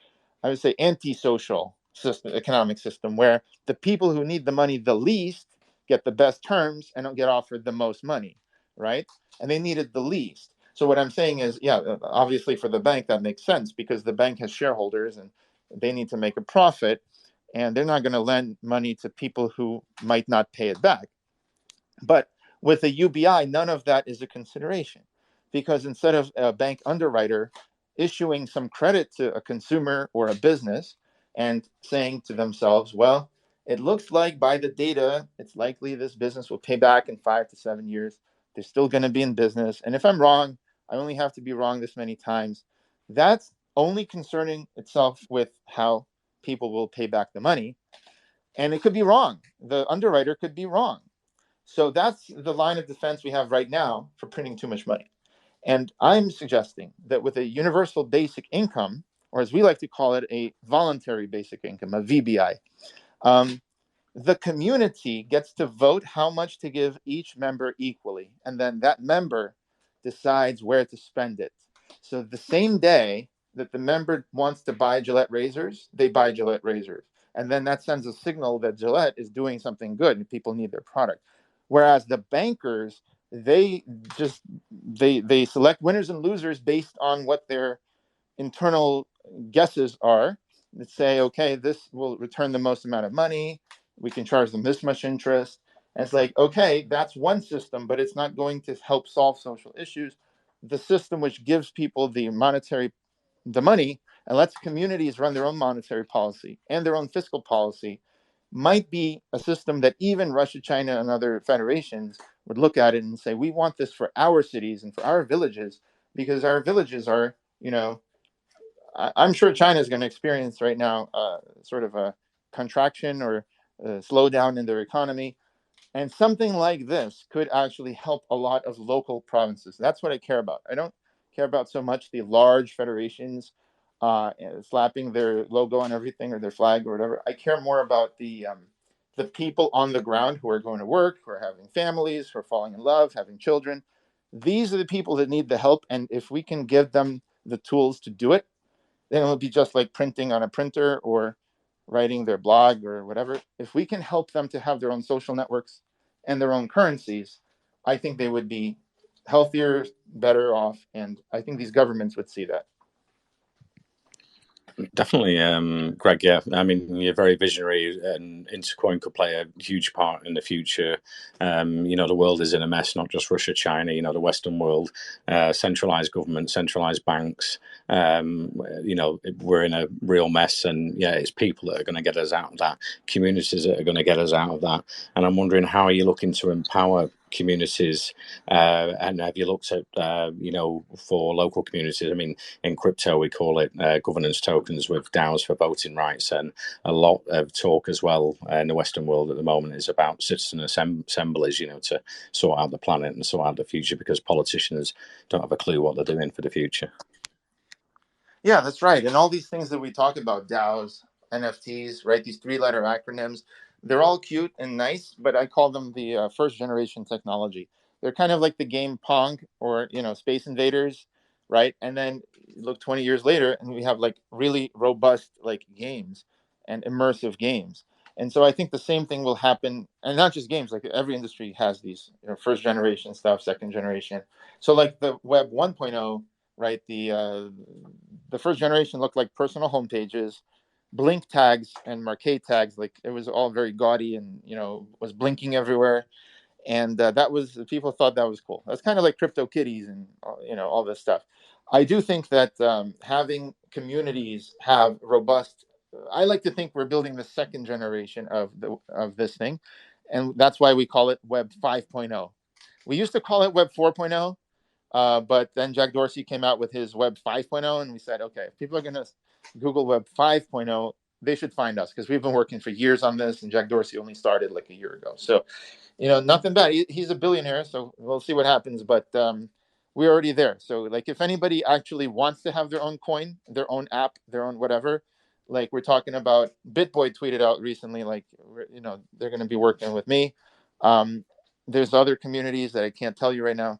I would say, anti-social system, economic system, where the people who need the money the least get the best terms and don't get offered the most money, right? And they need it the least. So what I'm saying is, yeah, obviously for the bank, that makes sense because the bank has shareholders and they need to make a profit, and they're not going to lend money to people who might not pay it back. But with a UBI, none of that is a consideration. because instead of a bank underwriter issuing some credit to a consumer or a business and saying to themselves, well, it looks like by the data, it's likely this business will pay back in 5 to 7 years. They're still going to be in business. And if I'm wrong, I only have to be wrong this many times. That's only concerning itself with how people will pay back the money. And it could be wrong. The underwriter could be wrong. So that's the line of defense we have right now for printing too much money. And I'm suggesting that with a universal basic income, or as we like to call it, a voluntary basic income, a VBI, the community gets to vote how much to give each member equally. And then that member decides where to spend it. So the same day that the member wants to buy Gillette razors, they buy Gillette razors. And then that sends a signal that Gillette is doing something good and people need their product. Whereas the bankers, they select winners and losers based on what their internal guesses are. Let's say, okay, this will return the most amount of money. We can charge them this much interest. And it's like, okay, that's one system, but it's not going to help solve social issues. The system which gives people the money and lets communities run their own monetary policy and their own fiscal policy might be a system that even Russia, China, and other federations would look at it and say, we want this for our cities and for our villages, because our villages are, I'm sure China is going to experience right now sort of a contraction or a slowdown in their economy. And something like this could actually help a lot of local provinces. That's what I care about. I don't care about so much the large federations slapping their logo on everything or their flag or whatever. I care more about the people on the ground who are going to work, who are having families, who are falling in love, having children. These are the people that need the help. And if we can give them the tools to do it, then it'll be just like printing on a printer or writing their blog or whatever. If we can help them to have their own social networks and their own currencies, I think they would be healthier, better off. And I think these governments would see that. Definitely, Greg. Yeah, I mean, you're very visionary, and Intercoin could play a huge part in the future. The world is in a mess, not just Russia, China. The Western world, centralized government, centralized banks. We're in a real mess, and yeah, it's people that are going to get us out of that. Communities that are going to get us out of that. And I'm wondering, how are you looking to empower communities? And have you looked at, for local communities? I mean, in crypto, we call it governance tokens with DAOs for voting rights. And a lot of talk as well in the Western world at the moment is about citizen assemblies, to sort out the planet and sort out the future, because politicians don't have a clue what they're doing for the future. Yeah, that's right. And all these things that we talk about, DAOs, NFTs, right? These 3-letter acronyms, they're all cute and nice, but I call them the first generation technology. They're kind of like the game Pong or, Space Invaders, right? And then look 20 years later and we have like really robust like games and immersive games. And so I think the same thing will happen, and not just games, like every industry has these, first generation stuff, second generation. So like the Web 1.0, right? The first generation looked like personal homepages, blink tags and marquee tags. Like it was all very gaudy and was blinking everywhere. And that was, people thought that was cool. That's kind of like crypto kitties and all this stuff. I do think that having communities have robust. I like to think we're building the second generation of this thing, and that's why we call it Web 5.0. We used to call it Web 4.0. But then Jack Dorsey came out with his Web 5.0, and we said, okay, if people are going to Google Web 5.0, they should find us, because we've been working for years on this, and Jack Dorsey only started like a year ago. So, nothing bad. He's a billionaire, so we'll see what happens. But we're already there. So, like, if anybody actually wants to have their own coin, their own app, their own whatever, like we're talking about, BitBoy tweeted out recently, like, they're going to be working with me. There's other communities that I can't tell you right now.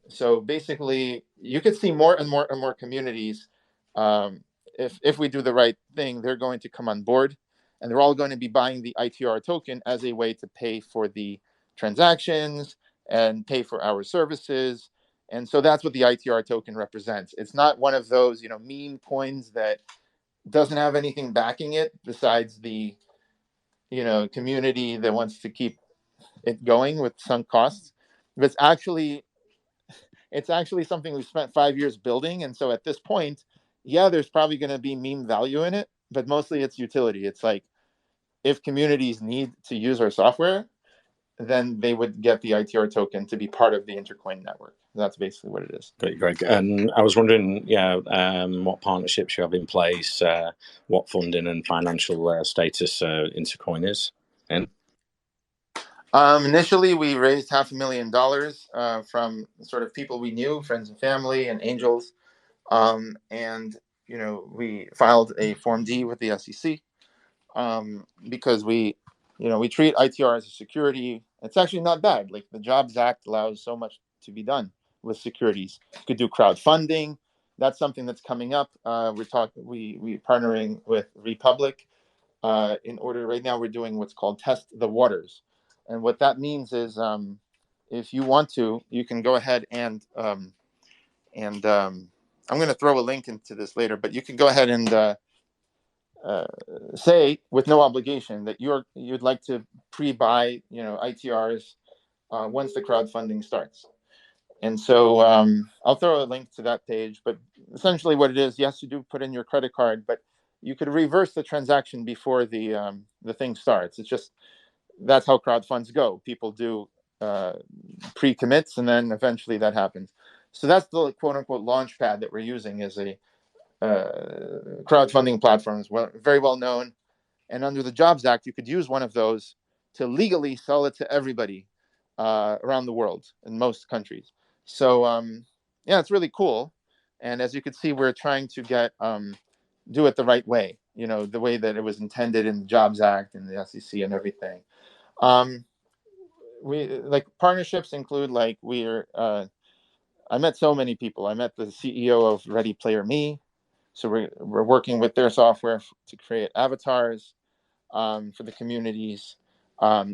So basically, you could see more and more and more communities. If we do the right thing, they're going to come on board, and they're all going to be buying the ITR token as a way to pay for the transactions and pay for our services. And so that's what the ITR token represents. It's not one of those, meme coins that doesn't have anything backing it besides the, community that wants to keep it going with sunk costs. But it's actually it's actually something we've spent 5 years building. And so at this point, yeah, there's probably going to be meme value in it, but mostly it's utility. It's like if communities need to use our software, then they would get the ITR token to be part of the Intercoin network. That's basically what it is. Great, Greg. And I was wondering, what partnerships you have in place, what funding and financial status Intercoin is in? Initially, we raised $500,000 from sort of people we knew, friends and family, and angels. And we filed a Form D with the SEC because we treat ITR as a security. It's actually not bad. Like the Jobs Act allows so much to be done with securities. You could do crowdfunding. That's something that's coming up. We're partnering with Republic in order. Right now, we're doing what's called test the waters, and what that means is if you want to, you can go ahead and I'm going to throw a link into this later, but you can go ahead and say with no obligation that you'd like to pre-buy ITRs once the crowdfunding starts. And so I'll throw a link to that page, but essentially what it is, yes, you do put in your credit card, but you could reverse the transaction before the thing starts. It's just that's how crowdfunds go. People do pre-commits, and then eventually that happens. So that's the quote-unquote launch pad that we're using as a crowdfunding platform. Is very well known. And under the Jobs Act, you could use one of those to legally sell it to everybody around the world in most countries. So, it's really cool. And as you can see, we're trying to do it the right way, the way that it was intended in the Jobs Act and the SEC and everything. We like partnerships include I met so many people. I met the CEO of Ready Player Me. So we're working with their software to create avatars for the communities.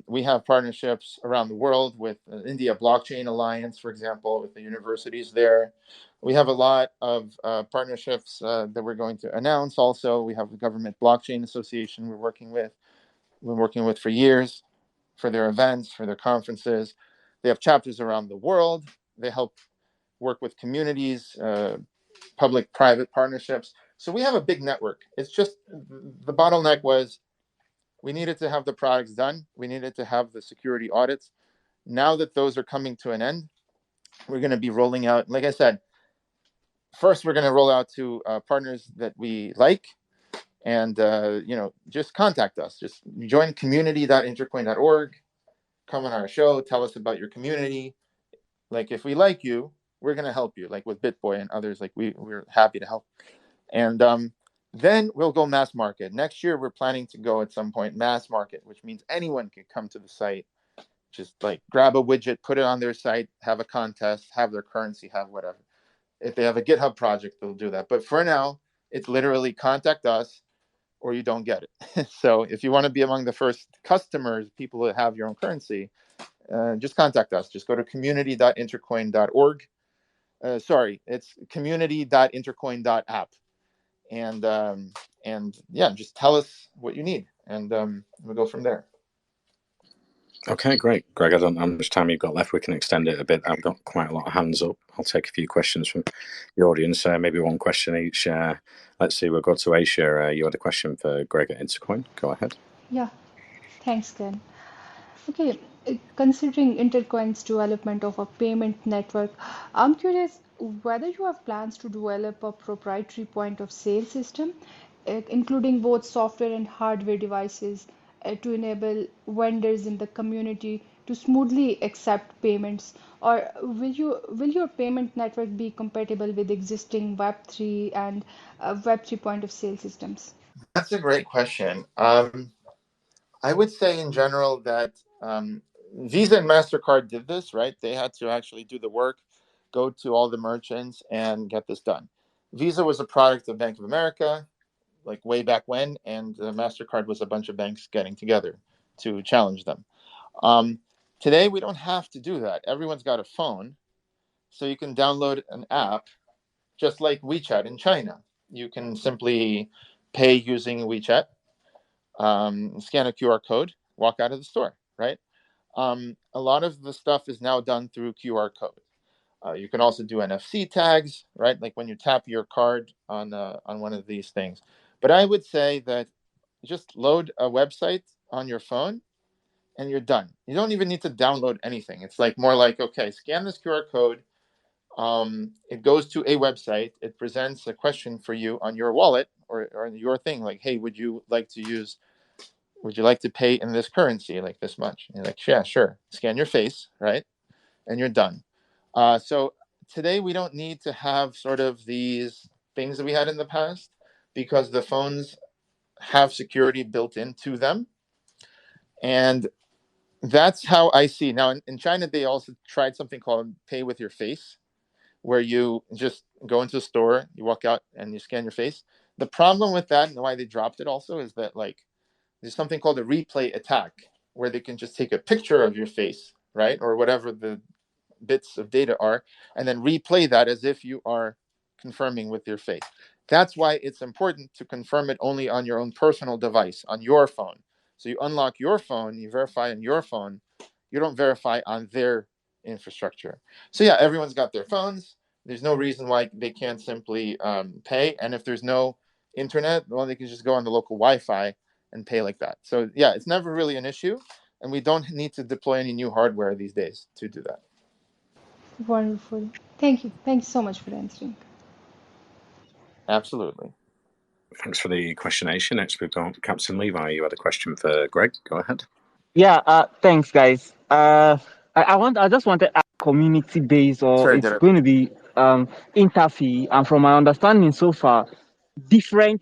We have partnerships around the world with India Blockchain Alliance, for example, with the universities there. We have a lot of partnerships that we're going to announce. Also, we have the Government Blockchain Association we're working with for years, for their events, for their conferences. They have chapters around the world. They help work with communities, public-private partnerships. So we have a big network. It's just the bottleneck was we needed to have the products done. We needed to have the security audits. Now that those are coming to an end, we're going to be rolling out, like I said, first we're going to roll out to partners that we like, and just contact us. Just join community.intercoin.org, come on our show, tell us about your community. Like if we like you, we're going to help you, like with BitBoy and others. Like we're happy to help. And then we'll go mass market. Next year, we're planning to go at some point mass market, which means anyone can come to the site, just like grab a widget, put it on their site, have a contest, have their currency, have whatever. If they have a GitHub project, they'll do that. But for now, it's literally contact us or you don't get it. So if you want to be among the first customers, people that have your own currency, just contact us. Just go to community.intercoin.org. It's community.intercoin.app. And just tell us what you need, and we'll go from there. Okay, great, Greg. I don't know how much time you've got left. We can extend it a bit. I've got quite a lot of hands up. I'll take a few questions from the audience. Maybe one question each. Let's see. We'll go to Asia. You had a question for Greg at Intercoin. Go ahead. Yeah, thanks, Ken. Okay, considering Intercoin's development of a payment network, I'm curious whether you have plans to develop a proprietary point of sale system, including both software and hardware devices, to enable vendors in the community to smoothly accept payments, or will your payment network be compatible with existing Web3 and Web3 point of sale systems? That's a great question. I would say in general that Visa and MasterCard did this, right? They had to actually do the work, go to all the merchants and get this done. Visa was a product of Bank of America, like way back when, and MasterCard was a bunch of banks getting together to challenge them. Today, we don't have to do that. Everyone's got a phone, so you can download an app, just like WeChat in China. You can simply pay using WeChat, scan a QR code, walk out of the store, right? A lot of the stuff is now done through QR code. You can also do NFC tags, right? Like when you tap your card on one of these things. But I would say that just load a website on your phone and you're done. You don't even need to download anything. It's like more like, okay, scan this QR code. It goes to a website. It presents a question for you on your wallet or your thing. Like, hey, would you like to pay in this currency, like this much? And you're like, yeah, sure. Scan your face, right? And you're done. So today we don't need to have sort of these things that we had in the past because the phones have security built into them. And that's how I see. Now, in China, they also tried something called pay with your face, where you just go into a store, you walk out and you scan your face. The problem with that and why they dropped it also is that like there's something called a replay attack where they can just take a picture of your face, right? Or whatever the bits of data are, and then replay that as if you are confirming with your face. That's why it's important to confirm it only on your own personal device, on your phone. So you unlock your phone, you verify on your phone, you don't verify on their infrastructure. So yeah, everyone's got their phones. There's no reason why they can't simply pay. And if there's no internet, well, they can just go on the local Wi-Fi and pay like that. So yeah, it's never really an issue. And we don't need to deploy any new hardware these days to do that. Wonderful. Thank you. Thank you so much for answering. Absolutely. Thanks for the questionation. Next, we've got Captain Levi. You had a question for Greg. Go ahead. Yeah, thanks, guys. I just wanted a community based, or Sorry, it's Derek. going to be interfee. And from my understanding so far, different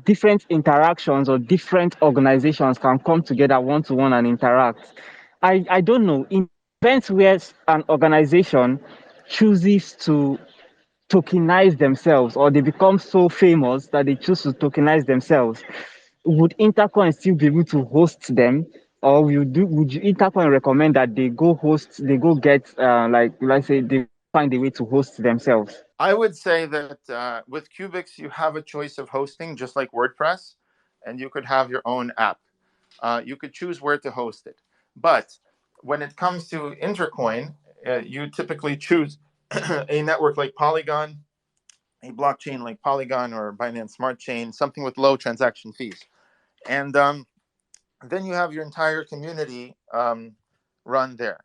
different interactions or different organizations can come together one to one and interact. I don't know, in events where an organization chooses to tokenize themselves, or they become so famous that they choose to tokenize themselves, would Intercoin still be able to host them? Or would you Intercoin recommend that they go get like let's say they find a way to host themselves? I would say that with qbix, you have a choice of hosting, just like WordPress, and you could have your own app. You could choose where to host it. But when it comes to Intercoin, you typically choose a network like Polygon, a blockchain like Polygon or Binance Smart Chain, something with low transaction fees. And then you have your entire community run there.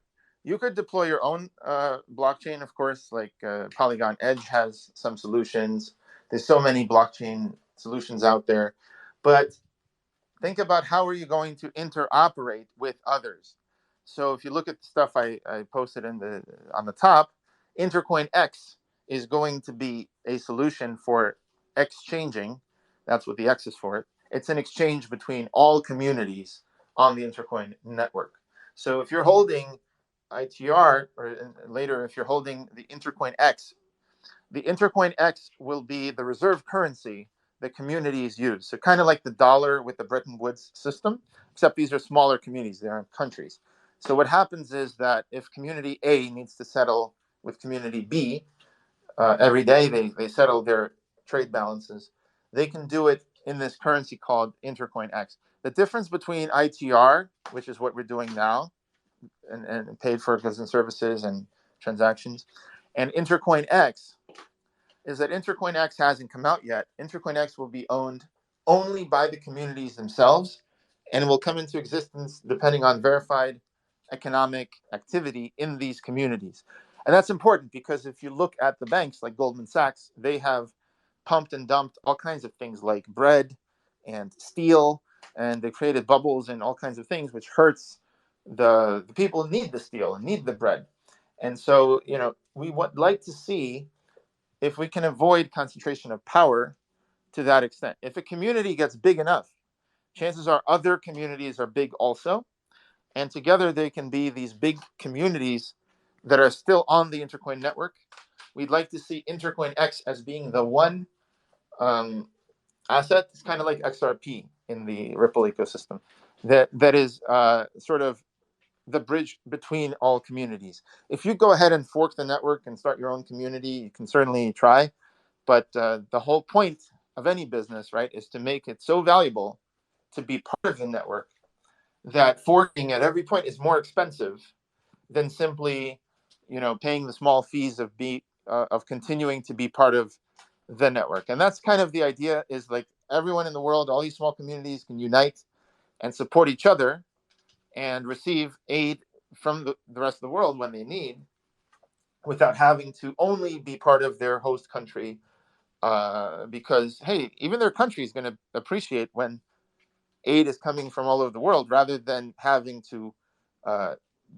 You could deploy your own blockchain, of course, like Polygon Edge has some solutions. There's so many blockchain solutions out there. But think about how are you going to interoperate with others. So if you look at the stuff I posted on the top, Intercoin X is going to be a solution for exchanging. That's what the X is for. It's an exchange between all communities on the Intercoin network. So if you're holding ITR, or later if you're holding the Intercoin X, the Intercoin X will be the reserve currency that communities use. So kind of like the dollar with the Bretton Woods system, except these are smaller communities, they aren't countries. So what happens is that if community A needs to settle with community B, every day they settle their trade balances, they can do it in this currency called Intercoin X. The difference between ITR, which is what we're doing now, and paid for goods and services and transactions, and Intercoin X is that Intercoin X hasn't come out yet. Intercoin X will be owned only by the communities themselves, and it will come into existence depending on verified economic activity in these communities. And that's important because if you look at the banks like Goldman Sachs, they have pumped and dumped all kinds of things like bread and steel, and they created bubbles and all kinds of things, which hurts the people who need the steel and need the bread. And so, we would like to see if we can avoid concentration of power to that extent. If a community gets big enough, chances are other communities are big also, and together they can be these big communities that are still on the Intercoin network. We'd like to see Intercoin X as being the one asset. It's kind of like XRP in the Ripple ecosystem that is sort of the bridge between all communities. If you go ahead and fork the network and start your own community, you can certainly try. But the whole point of any business, right, is to make it so valuable to be part of the network that forking at every point is more expensive than simply paying the small fees of continuing to be part of the network. And that's kind of the idea, is like everyone in the world, all these small communities can unite and support each other and receive aid from the rest of the world when they need, without having to only be part of their host country. Because, hey, even their country is going to appreciate when aid is coming from all over the world, rather than having to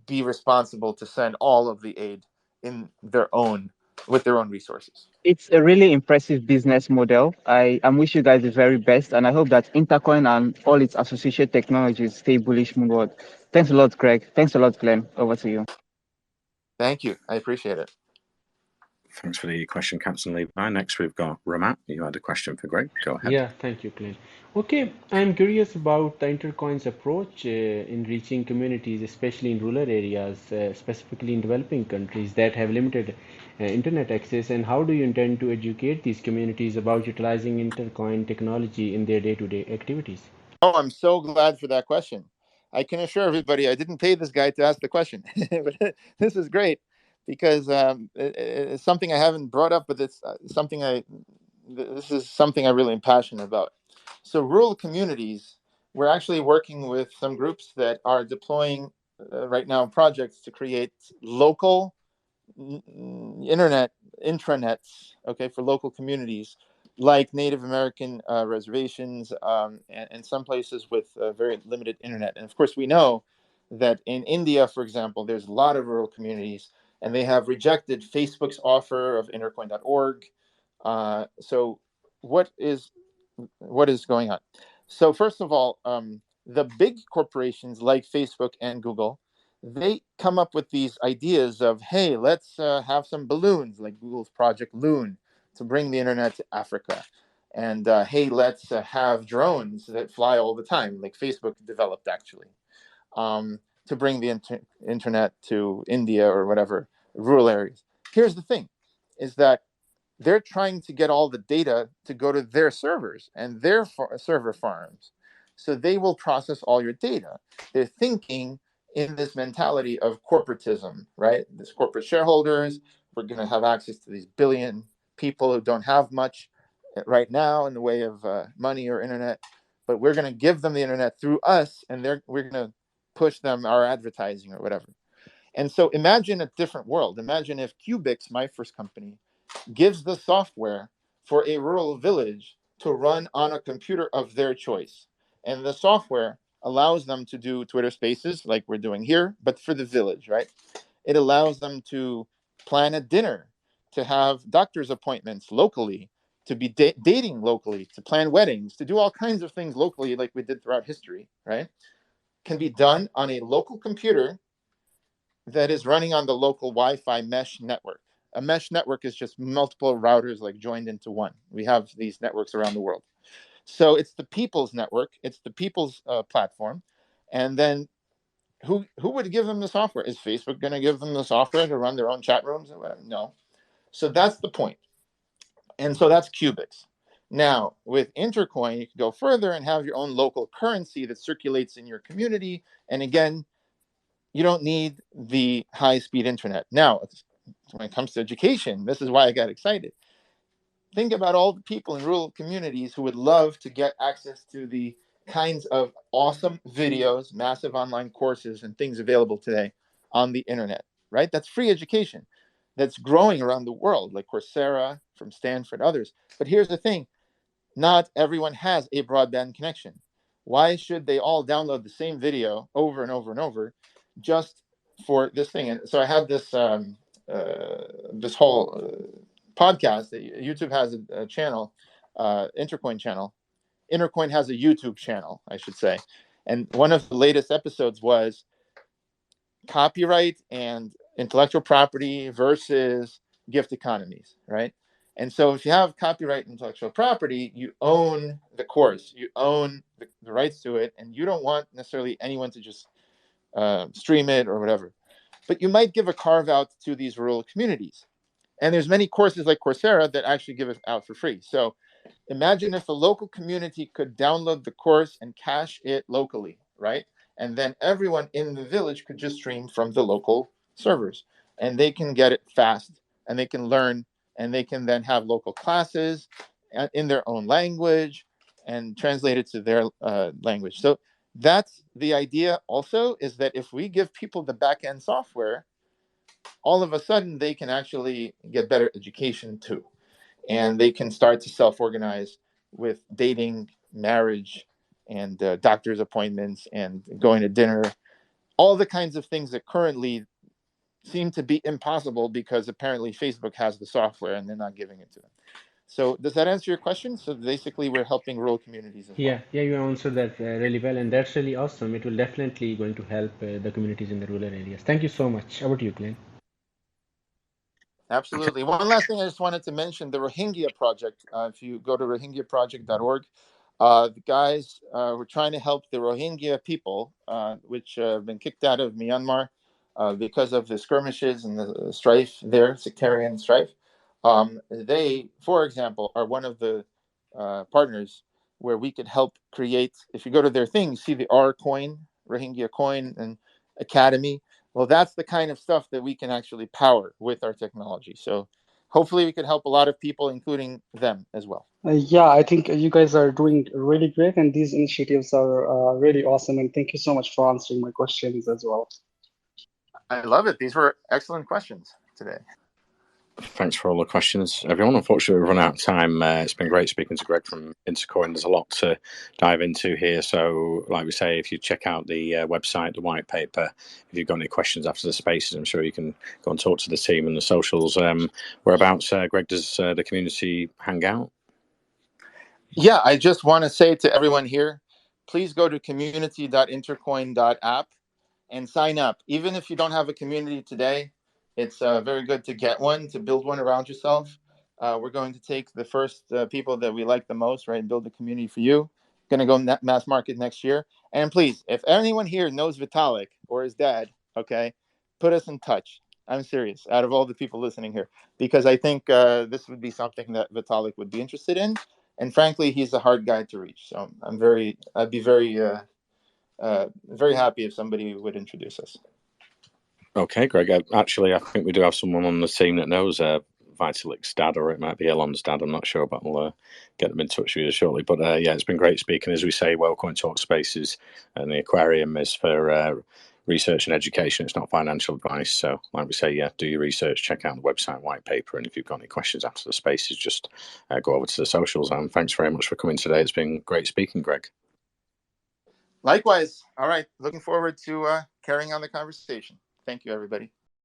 be responsible to send all of the aid with their own resources. It's a really impressive business model. I wish you guys the very best, and I hope that Intercoin and all its associated technologies stay bullish moonward. Thanks a lot, Greg. Thanks a lot, Glenn. Over to you. Thank you. I appreciate it. Thanks for the question, Captain Levi. Next, we've got Ramat. You had a question for Greg. Go ahead. Yeah, thank you, Glenn. Okay, I'm curious about the Intercoin's approach in reaching communities, especially in rural areas, specifically in developing countries that have limited internet access, and how do you intend to educate these communities about utilizing Intercoin technology in their day-to-day activities? Oh, I'm so glad for that question. I can assure everybody I didn't pay this guy to ask the question, but this is great, because it's something I haven't brought up, but it's this is something I really am passionate about. So rural communities, we're actually working with some groups that are deploying right now projects to create local internet intranets, okay, for local communities, like Native American reservations, and some places with very limited internet. And of course, we know that in India, for example, there's a lot of rural communities, and they have rejected Facebook's offer of intercoin.org. So what is going on? So first of all, the big corporations like Facebook and Google, they come up with these ideas of, hey, let's have some balloons, like Google's Project Loon, to bring the internet to Africa. And hey, let's have drones that fly all the time, like Facebook developed, actually, to bring the internet to India or whatever, rural areas. Here's the thing, is that they're trying to get all the data to go to their servers and their server farms. So they will process all your data. They're thinking in this mentality of corporatism, right? This corporate shareholders, we're going to have access to these billion people who don't have much right now in the way of money or internet, but we're going to give them the internet through us, and we're going to push them our advertising or whatever. And so imagine a different world. Imagine if qbix, my first company, gives the software for a rural village to run on a computer of their choice. And the software allows them to do Twitter Spaces like we're doing here, but for the village, right? It allows them to plan a dinner, to have doctor's appointments locally, to be dating locally, to plan weddings, to do all kinds of things locally like we did throughout history, right? Can be done on a local computer that is running on the local Wi-Fi mesh network. A mesh network is just multiple routers like joined into one. We have these networks around the world. So it's the people's network. It's the people's platform. And then who would give them the software? Is Facebook going to give them the software to run their own chat rooms? No. So that's the point. And so that's qbix. Now, with Intercoin, you can go further and have your own local currency that circulates in your community. And again, you don't need the high-speed internet. Now, when it comes to education, this is why I got excited. Think about all the people in rural communities who would love to get access to the kinds of awesome videos, massive online courses, and things available today on the internet, right? That's free education that's growing around the world, like Coursera from Stanford, others. But here's the thing, not everyone has a broadband connection. Why should they all download the same video over and over and over just for this thing? And so I had this this whole podcast that YouTube has a channel, Intercoin channel. Intercoin has a YouTube channel, I should say. And one of the latest episodes was copyright and intellectual property versus gift economies, right? And so if you have copyright and intellectual property, you own the course, you own the rights to it, and you don't want necessarily anyone to just stream it or whatever. But you might give a carve out to these rural communities. And there's many courses like Coursera that actually give it out for free. So imagine if a local community could download the course and cache it locally, right? And then everyone in the village could just stream from the local servers. and they can get it fast, and they can learn, and they can then have local classes in their own language and translate it to their language. So that's the idea also, is that if we give people the back-end software, all of a sudden they can actually get better education too. And they can start to self-organize with dating, marriage, and doctor's appointments, and going to dinner, all the kinds of things that currently seem to be impossible because apparently Facebook has the software and they're not giving it to them. So does that answer your question? So basically we're helping rural communities as well. Yeah, you answered that really well, and that's really awesome. It will definitely going to help the communities in the rural areas. Thank you so much. About you, Glenn? Absolutely. One last thing I just wanted to mention, the Rohingya project. If you go to rohingyaproject.org, the guys were trying to help the Rohingya people, which have been kicked out of Myanmar because of the skirmishes and the strife there, sectarian strife. They, for example, are one of the partners where we could help create. If you go to their thing, you see the R coin, Rohingya coin, and Academy. Well, that's the kind of stuff that we can actually power with our technology. So hopefully we could help a lot of people, including them as well. Yeah, I think you guys are doing really great, and these initiatives are really awesome. And thank you so much for answering my questions as well. I love it. These were excellent questions today. Thanks for all the questions, everyone. Unfortunately, we've run out of time. It's been great speaking to Greg from Intercoin. There's a lot to dive into here. So, like we say, if you check out the website, the white paper, if you've got any questions after the spaces, I'm sure you can go and talk to the team and the socials. Whereabouts, Greg, does the community hang out? Yeah, I just want to say to everyone here, please go to community.intercoin.app and sign up. Even if you don't have a community today, it's very good to get one, to build one around yourself. We're going to take the first people that we like the most, right, and build a community for you. Going to go mass market next year. And please, if anyone here knows Vitalik or his dad, okay, put us in touch. I'm serious, out of all the people listening here, because I think this would be something that Vitalik would be interested in. And frankly, he's a hard guy to reach. So I'd be very happy if somebody would introduce us. Okay, Greg. Actually, I think we do have someone on the team that knows Vitalik's dad, or it might be Elon's dad. I'm not sure, but I'll get them in touch with you shortly. But yeah, it's been great speaking. As we say, WhaleCoin Talk Spaces, and the aquarium is for research and education. It's not financial advice. So, like we say, yeah, do your research, check out the website, white paper, and if you've got any questions after the spaces, just go over to the socials. And thanks very much for coming today. It's been great speaking, Greg. Likewise. All right. Looking forward to carrying on the conversation. Thank you, everybody.